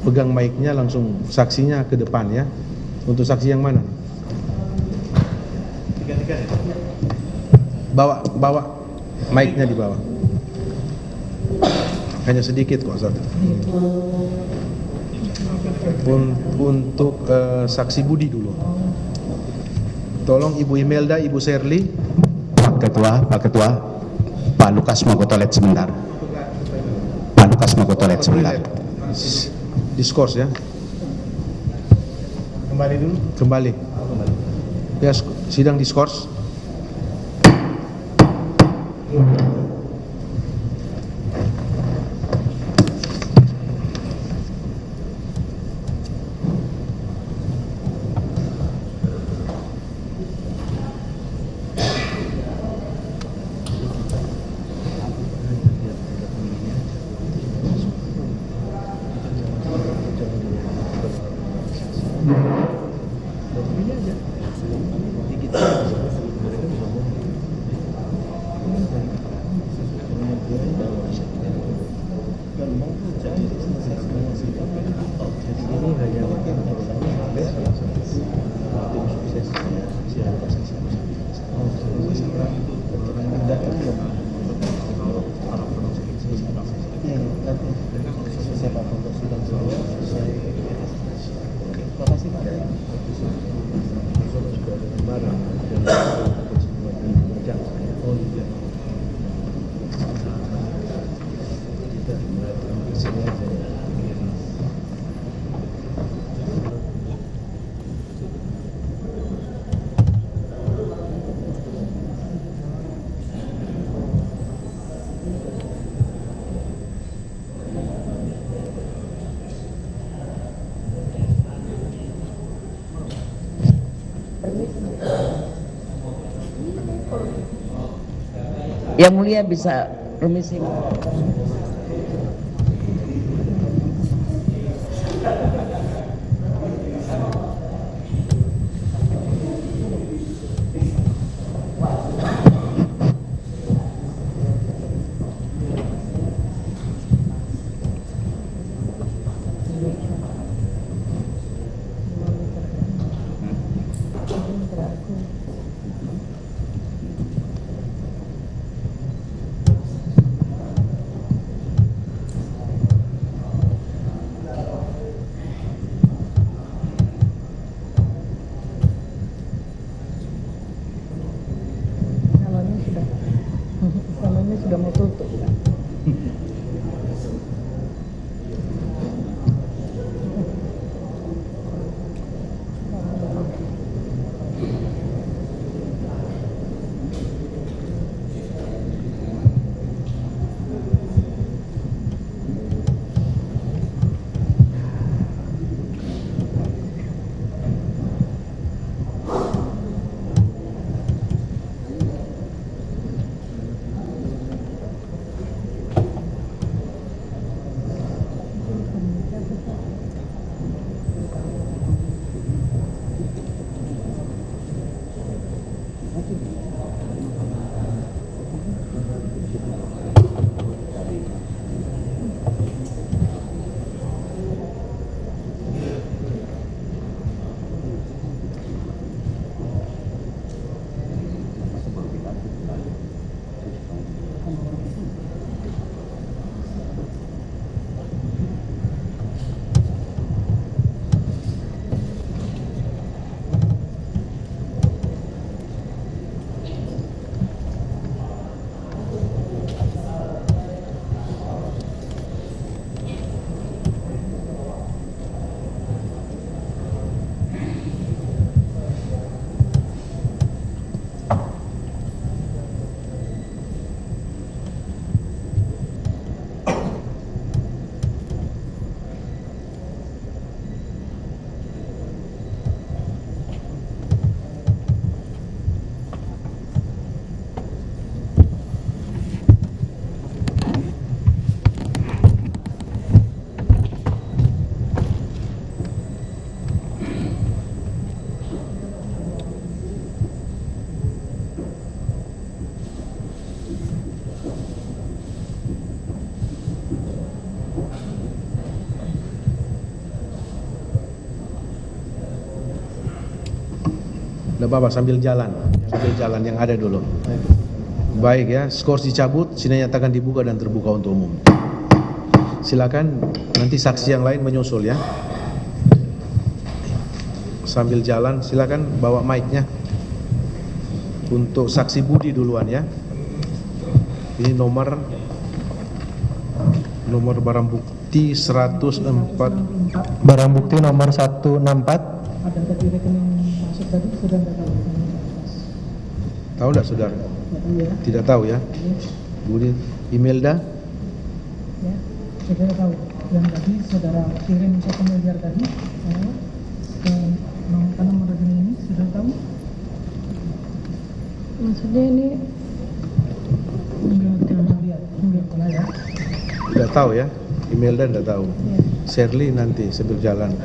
pegang mic-nya langsung saksinya ke depan ya. Untuk saksi yang mana? Bawa mic-nya di bawah. Hanya sedikit kok satu. Untuk saksi Budi dulu. Tolong Ibu Imelda, Ibu Shirley. Pak Ketua, Pak Lukas mau ke toilet sebentar. Pak Lukas mau ke toilet sebentar. Diskors ya. Kembali dulu. Kembali. Ya, sidang diskors. Yang mulia bisa permisi. sudah mau tutup. Tidak apa-apa, sambil jalan yang ada dulu. Baik ya, skor dicabut, sini nyatakan dibuka dan terbuka untuk umum. Silakan, nanti saksi yang lain menyusul ya. Sambil jalan, silakan bawa mic-nya. Untuk saksi Budi duluan ya. Ini nomor barang bukti 104. Barang bukti nomor 164. Ada tadi rekening masuk tadi sudah nggak tahu. Tahu nggak saudara? Nggak tahu ya. Tidak tahu ya. Budi, Imelda? Ya, saudara tahu. Yang tadi saudara kirim 1 miliar tadi, ke nomor rekening ini sudah tahu? Maksudnya ini enggak pernah ya. Tidak tahu ya. Imelda tidak tahu. Ya. Shirley nanti sambil jalan.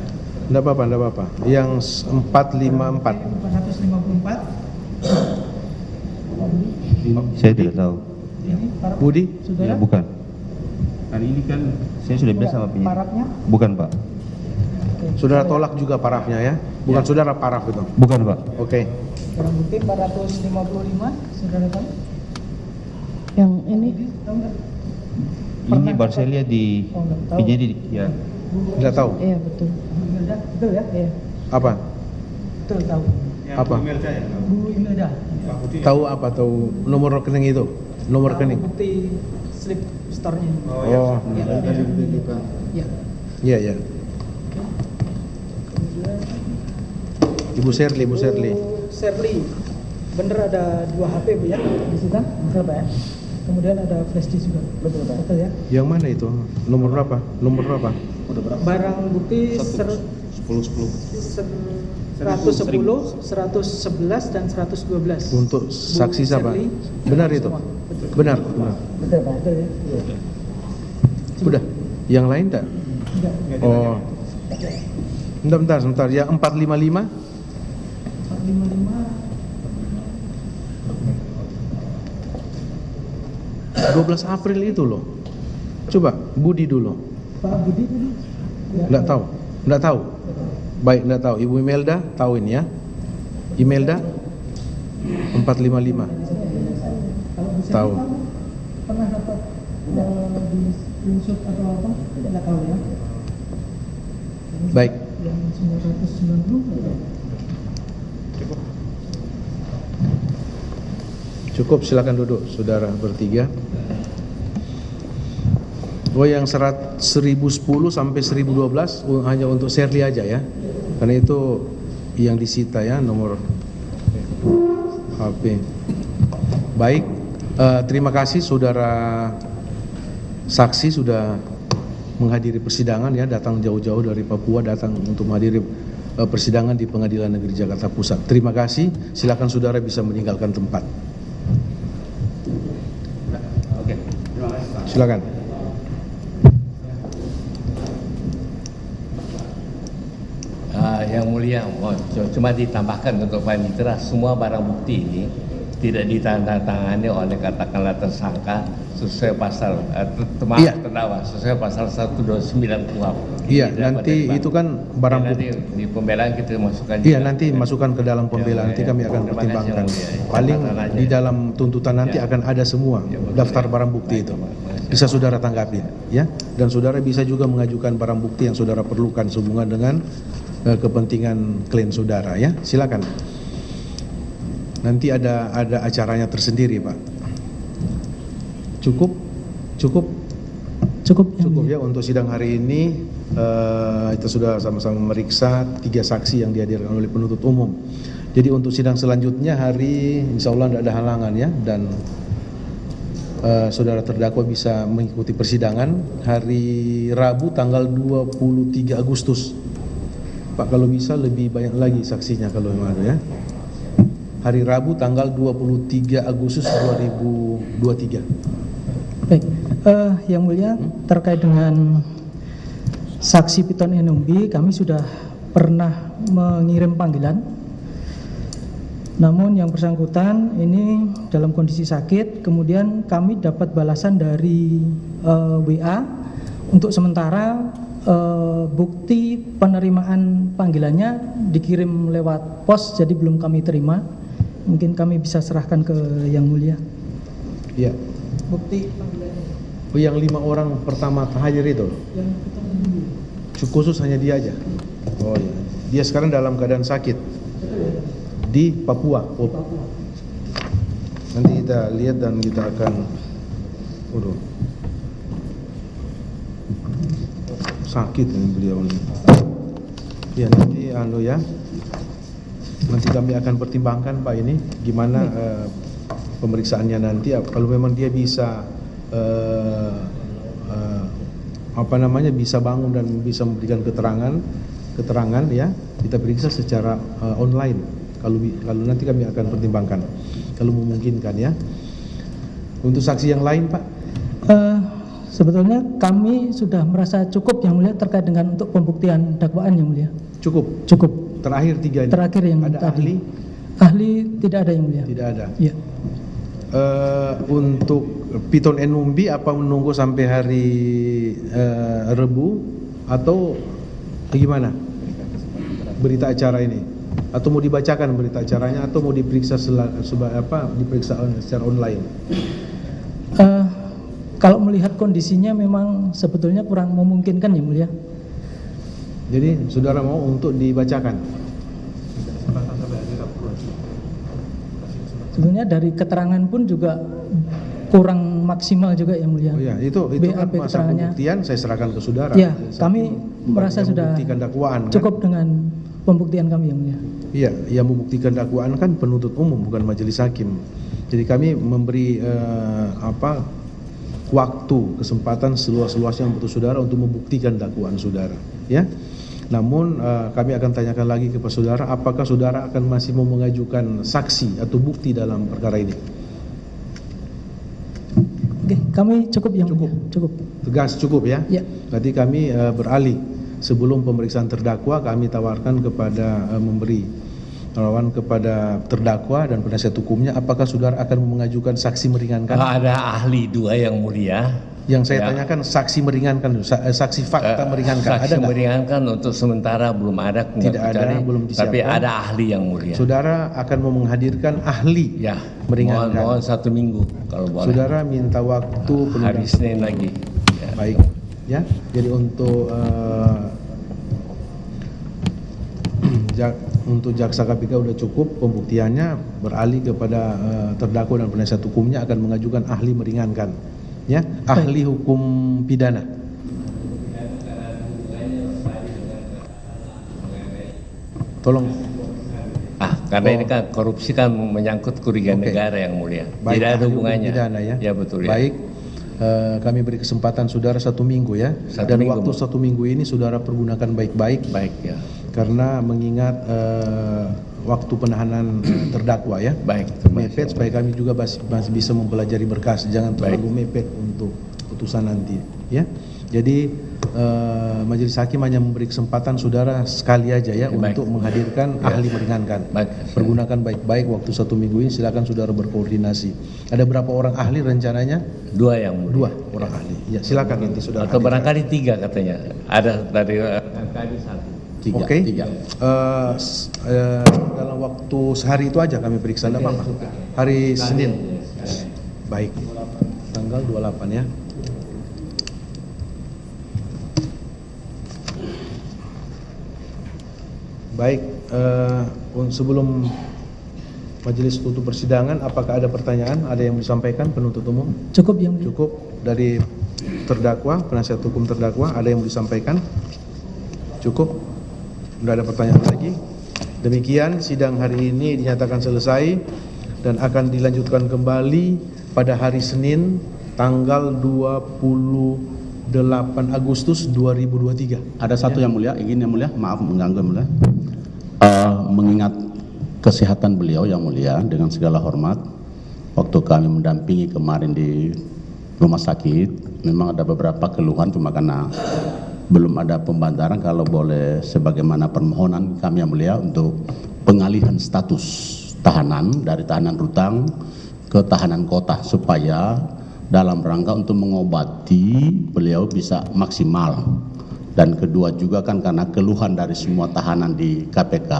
Tidak apa-apa. Yang 454. 454. Saya tidak tahu. Budi? Saudara? Ya, bukan. Hari ini kan saya sudah biasa sama penyidik. Parafnya? Bukan, Pak. Saudara tolak juga parafnya ya? Bukan ya. Saudara paraf itu? Bukan, Pak. Oke. Barang bukti 455, saudara tahu? Yang ini Tahu nggak? Ini baru saya lihat di penyidik ya. Tidak tahu? iya betul. Betul ya? Iya. Apa? Betul tahu. Apa? Bu Imelda. Tahu apa? Tahu nomor rekening itu? Nomor rekening? Bukti slip store-nya. Oh. Ya. Iya. Ibu Shirley. Bu Shirley. Bener ada 2 HP Bu ya di situ? Betul Pak ya? Kemudian ada flash disk juga. Betul Pak. Betul ya? Yang mana itu? Nomor berapa? Barang bukti 10. 110, 111 dan 112. Untuk saksi siapa? Shirley. Benar itu? Benar. Betul Pak. Betul ya? Udah. Yang lain tak? Enggak. Oh. Bentar. Yang 455? 455 12 April itu loh. Coba Budi dulu. Pak Budi tadi? Enggak tahu. Baik, enggak tahu. Ibu Imelda tahu ini ya. Imelda 455. Tahu. Pernah dapat di screenshot atau apa? Tidak tahu ya. Baik. Yang 990 Cukup, silakan duduk saudara bertiga. Oh, yang 1010 sampai 1012 hanya untuk Sherly aja ya, karena itu yang disita ya, nomor HP. Baik, terima kasih saudara saksi sudah menghadiri persidangan ya, datang jauh-jauh dari Papua datang untuk menghadiri persidangan di Pengadilan Negeri Jakarta Pusat. Terima kasih, silakan saudara bisa meninggalkan tempat. Oke, terima kasih. Silakan. Yang mulia, cuma ditambahkan untuk panitera, semua barang bukti ini tidak ditandatangani oleh katakanlah tersangka sesuai pasal terdakwa sesuai pasal 129 KUHP. Iya, nanti itu kan barang bukti. Nanti di pembelaan kita masukkan. Iya, nanti masukkan ke dalam pembelaan, nanti kami akan pertimbangkan. Paling di dalam tuntutan nanti akan ada semua daftar barang bukti itu. Bisa saudara tanggapi ya, dan saudara bisa juga mengajukan barang bukti yang saudara perlukan sehubungan dengan kepentingan klien saudara ya. Silakan. Nanti ada acaranya tersendiri, Pak. Cukup ya untuk sidang hari ini. Kita sudah sama-sama memeriksa 3 saksi yang dihadirkan oleh penuntut umum. Jadi untuk sidang selanjutnya hari insya Allah tidak ada halangan ya, dan saudara terdakwa bisa mengikuti persidangan hari Rabu tanggal 23 Agustus. Pak, kalau bisa lebih banyak lagi saksinya kalau memang ada ya. Hari Rabu tanggal 23 Agustus 2023. Baik, Yang Mulia, terkait dengan saksi Piton Enumbi, kami sudah pernah mengirim panggilan. Namun yang bersangkutan ini dalam kondisi sakit, kemudian kami dapat balasan dari WA untuk sementara bukti penerimaan panggilannya dikirim lewat pos, jadi belum kami terima. Mungkin kami bisa serahkan ke Yang Mulia. Iya. Bukti panggilannya. Oh, yang 5 orang pertama hadir itu? Yang kita khusus hanya dia aja? Oh iya. Dia sekarang dalam keadaan sakit di Papua. Oh. Nanti kita lihat dan kita akan sakit ini beliau ini. Ya nanti ya. Nanti kami akan pertimbangkan Pak ini gimana pemeriksaannya nanti. Kalau memang dia bisa bisa bangun dan bisa memberikan keterangan ya, kita periksa secara online. Kalau nanti kami akan pertimbangkan kalau memungkinkan ya. Untuk saksi yang lain Pak? Sebetulnya kami sudah merasa cukup Yang Mulia terkait dengan untuk pembuktian dakwaan Yang Mulia. Cukup. Terakhir 3 ini. Terakhir yang ada tadi. ahli? Ahli tidak ada Yang Mulia. Tidak ada. Iya. Untuk Piton Enumbi apa menunggu sampai hari Rebu atau gimana berita acara ini? Atau mau dibacakan berita acaranya atau mau diperiksa diperiksa secara online? Kalau melihat kondisinya memang sebetulnya kurang memungkinkan Yang Mulia. Jadi saudara mau untuk dibacakan? Sebenarnya dari keterangan pun juga kurang maksimal juga Yang Mulia. Oh ya, itu kan masa pembuktian saya serahkan ke saudara. Ya, kami merasa sudah dakwaan, cukup dengan pembuktian kami Yang Mulia. Iya, yang membuktikan dakwaan kan penuntut umum bukan majelis hakim. Jadi kami memberi waktu, kesempatan seluas-luasnya untuk saudara untuk membuktikan dakwaan saudara, ya. Namun kami akan tanyakan lagi kepada saudara, apakah saudara akan masih mau mengajukan saksi atau bukti dalam perkara ini? Oke, kami cukup Yang Mulia. Cukup. Tegas cukup ya? Ya. Berarti kami beralih, sebelum pemeriksaan terdakwa kami tawarkan kepada kepada terdakwa dan penasihat hukumnya, apakah saudara akan mengajukan saksi meringankan? Ada ahli 2 Yang Mulia. Yang saya tanyakan saksi meringankan, saksi fakta meringankan. Saksi ada meringankan untuk sementara belum ada. Tidak ada, belum disiapkan. Tapi ada ahli Yang Mulia. Saudara akan mau menghadirkan ahli ya, meringankan. Mohon 1 minggu kalau boleh. Saudara minta waktu hari Senin lagi. Ya. Baik, ya. Jadi untuk jaksa KPK udah cukup pembuktiannya, beralih kepada terdakwa dan penasihat hukumnya akan mengajukan ahli meringankan. ya, ahli hukum pidana. Tolong. Karena ini kan korupsi kan menyangkut kerugian negara yang mulia. Baik, Tidak ada ahli hukum hubungannya. pidana, ya. Ya betul ya. Baik, kami beri kesempatan saudara 1 minggu ya. Dan minggu, waktu 1 minggu ini saudara pergunakan baik-baik. Baik ya. Karena mengingat waktu penahanan terdakwa ya. Baik. Mepet supaya kami juga masih bisa mempelajari berkas. Jangan terlalu mepet untuk putusan nanti ya. Jadi majelis hakim hanya memberi kesempatan saudara sekali aja ya untuk menghadirkan ahli meringankan. Pergunakan baik-baik waktu 1 minggu ini, silakan saudara berkoordinasi. Ada berapa orang ahli rencananya? 2 yang mulia. 2 orang ahli. Ya silakan nanti saudara. Atau barangkali 3 katanya. Ada dari barangkali 1. Oke. Dalam waktu sehari itu aja kami periksa, enggak apa-apa. Hari Senin. Baik. Tanggal 28 ya. Baik, sebelum majelis tutup persidangan, apakah ada pertanyaan? Ada yang disampaikan penuntut umum? Cukup yang mulia. Cukup. Dari terdakwa, penasihat hukum terdakwa, ada yang mau disampaikan? Cukup. Tidak ada pertanyaan lagi. Demikian sidang hari ini dinyatakan selesai dan akan dilanjutkan kembali pada hari Senin tanggal 28 Agustus 2023. Ada satu yang mulia, ingin yang mulia, maaf mengganggu yang mulia. Mengingat kesehatan beliau yang mulia, dengan segala hormat, waktu kami mendampingi kemarin di rumah sakit, memang ada beberapa keluhan, cuma karena belum ada pembantaran, kalau boleh sebagaimana permohonan kami yang mulia untuk pengalihan status tahanan dari tahanan rutan ke tahanan kota, supaya dalam rangka untuk mengobati beliau bisa maksimal. Dan kedua juga kan karena keluhan dari semua tahanan di KPK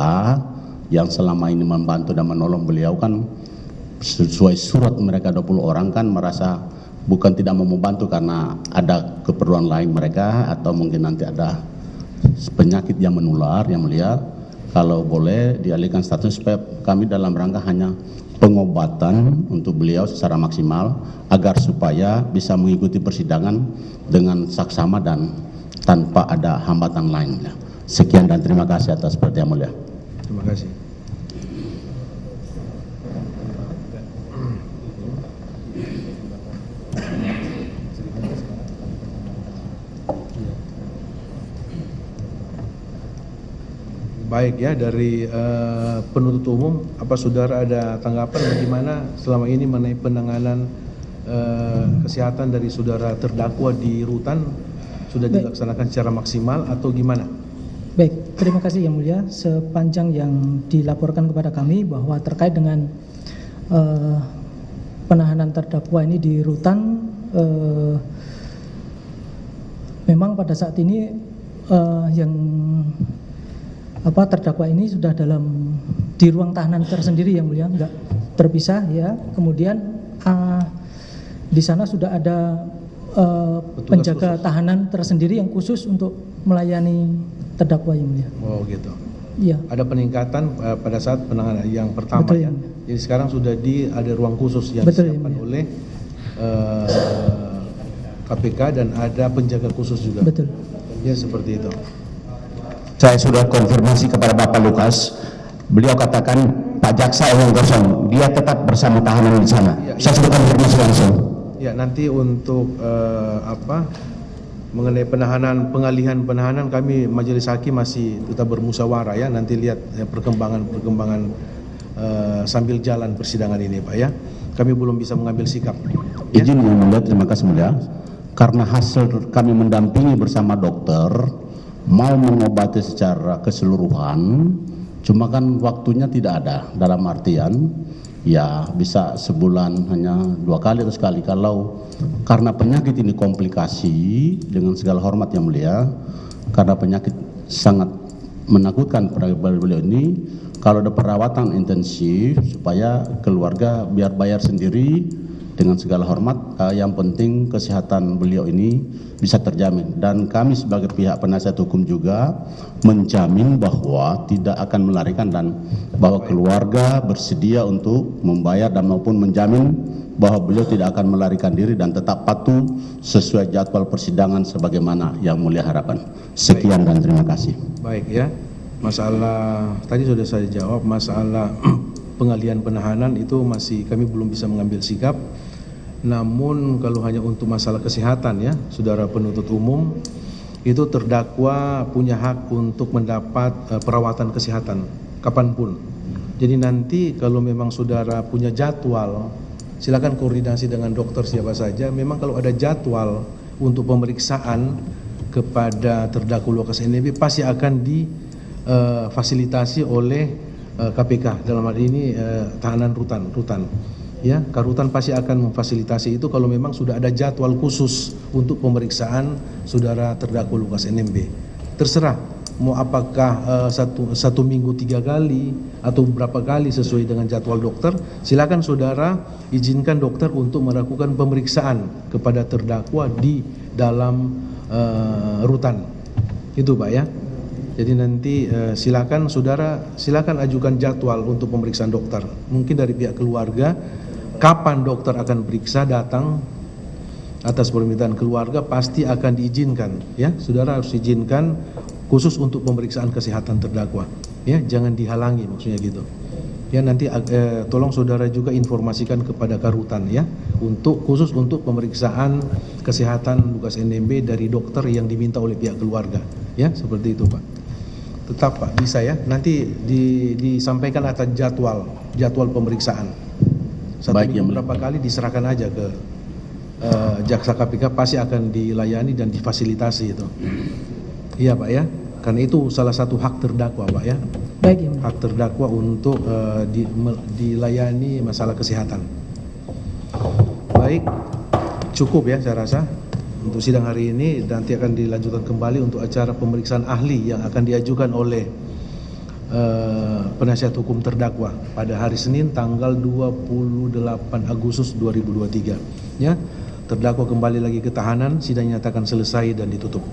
yang selama ini membantu dan menolong beliau kan sesuai surat mereka 20 orang kan merasa bukan tidak mau membantu karena ada keperluan lain mereka atau mungkin nanti ada penyakit yang menular yang mulia. Kalau boleh dialihkan status supaya kami dalam rangka hanya pengobatan untuk beliau secara maksimal agar supaya bisa mengikuti persidangan dengan saksama dan tanpa ada hambatan lain. Sekian dan terima kasih atas perhatian mulia. Terima kasih. Baik ya, dari penuntut umum, apa saudara ada tanggapan bagaimana selama ini mengenai penanganan kesehatan dari saudara terdakwa di rutan, sudah dilaksanakan secara maksimal atau gimana? Baik, terima kasih yang mulia. Sepanjang yang dilaporkan kepada kami bahwa terkait dengan penahanan terdakwa ini di rutan, memang pada saat ini terdakwa ini sudah di ruang tahanan tersendiri yang mulia, enggak terpisah ya. Kemudian di sana sudah ada penjaga tahanan tersendiri yang khusus untuk melayani terdakwa yang mulia. Oh gitu. Iya. Ada peningkatan pada saat penanganan yang pertama. Betul, ya. Jadi sekarang sudah ada ruang khusus yang disiapkan oleh KPK dan ada penjaga khusus juga. Betul. Ya seperti itu. Saya sudah konfirmasi kepada Bapak Lukas, beliau katakan Pak Jaksa yang kosong, dia tetap bersama tahanan di sana. Ya, saya sudah konfirmasi langsung. Ya nanti untuk mengenai pengalihan penahanan kami majelis hakim masih tetap bermusyawarah ya. Nanti lihat perkembangan sambil jalan persidangan ini Pak ya. Kami belum bisa mengambil sikap. Izin yang mulia, terima kasih mulia. Karena hasil kami mendampingi bersama dokter mau mengobati secara keseluruhan, cuma kan waktunya tidak ada, dalam artian ya bisa sebulan hanya 2 kali atau sekali. Kalau karena penyakit ini komplikasi, dengan segala hormat yang mulia, karena penyakit sangat menakutkan pada beliau ini, kalau ada perawatan intensif supaya keluarga biar bayar sendiri dengan segala hormat, yang penting kesehatan beliau ini bisa terjamin, dan kami sebagai pihak penasihat hukum juga menjamin bahwa tidak akan melarikan dan bahwa keluarga bersedia untuk membayar dan maupun menjamin bahwa beliau tidak akan melarikan diri dan tetap patuh sesuai jadwal persidangan sebagaimana yang mulia harapan. Sekian dan terima kasih. Baik ya, masalah tadi sudah saya jawab, masalah pengalihan penahanan itu masih kami belum bisa mengambil sikap. Namun kalau hanya untuk masalah kesehatan ya, saudara penuntut umum itu terdakwa punya hak untuk mendapat perawatan kesehatan kapanpun. Jadi nanti kalau memang saudara punya jadwal, silakan koordinasi dengan dokter siapa saja. Memang kalau ada jadwal untuk pemeriksaan kepada terdakwa Lukas NMB pasti akan difasilitasi oleh KPK, dalam hal ini tahanan rutan. Ya, Karutan pasti akan memfasilitasi itu kalau memang sudah ada jadwal khusus untuk pemeriksaan saudara terdakwa Lukas NMB. Terserah mau apakah satu minggu 3 kali atau berapa kali sesuai dengan jadwal dokter. Silakan saudara izinkan dokter untuk melakukan pemeriksaan kepada terdakwa di dalam rutan. Itu Pak ya. Jadi nanti silakan ajukan jadwal untuk pemeriksaan dokter. Mungkin dari pihak keluarga, kapan dokter akan periksa, datang atas permintaan keluarga pasti akan diizinkan. Ya, saudara harus izinkan khusus untuk pemeriksaan kesehatan terdakwa. Ya, jangan dihalangi maksudnya gitu. Ya, nanti tolong saudara juga informasikan kepada Karutan ya, khusus untuk pemeriksaan kesehatan Lukas NMB dari dokter yang diminta oleh pihak keluarga. Ya, seperti itu Pak. Tetap Pak, bisa ya. Nanti disampaikan atas jadwal pemeriksaan. Satu minggu berapa kali diserahkan aja ke jaksa KPK, pasti akan dilayani dan difasilitasi itu. Iya Pak ya, karena itu salah satu hak terdakwa Pak ya. Baik. Hak terdakwa untuk dilayani masalah kesehatan. Baik, cukup ya saya rasa untuk sidang hari ini. Nanti akan dilanjutkan kembali untuk acara pemeriksaan ahli yang akan diajukan oleh penasihat hukum terdakwa pada hari Senin tanggal 28 Agustus 2023 ya. Terdakwa kembali lagi ke tahanan, sidang nyatakan selesai dan ditutup.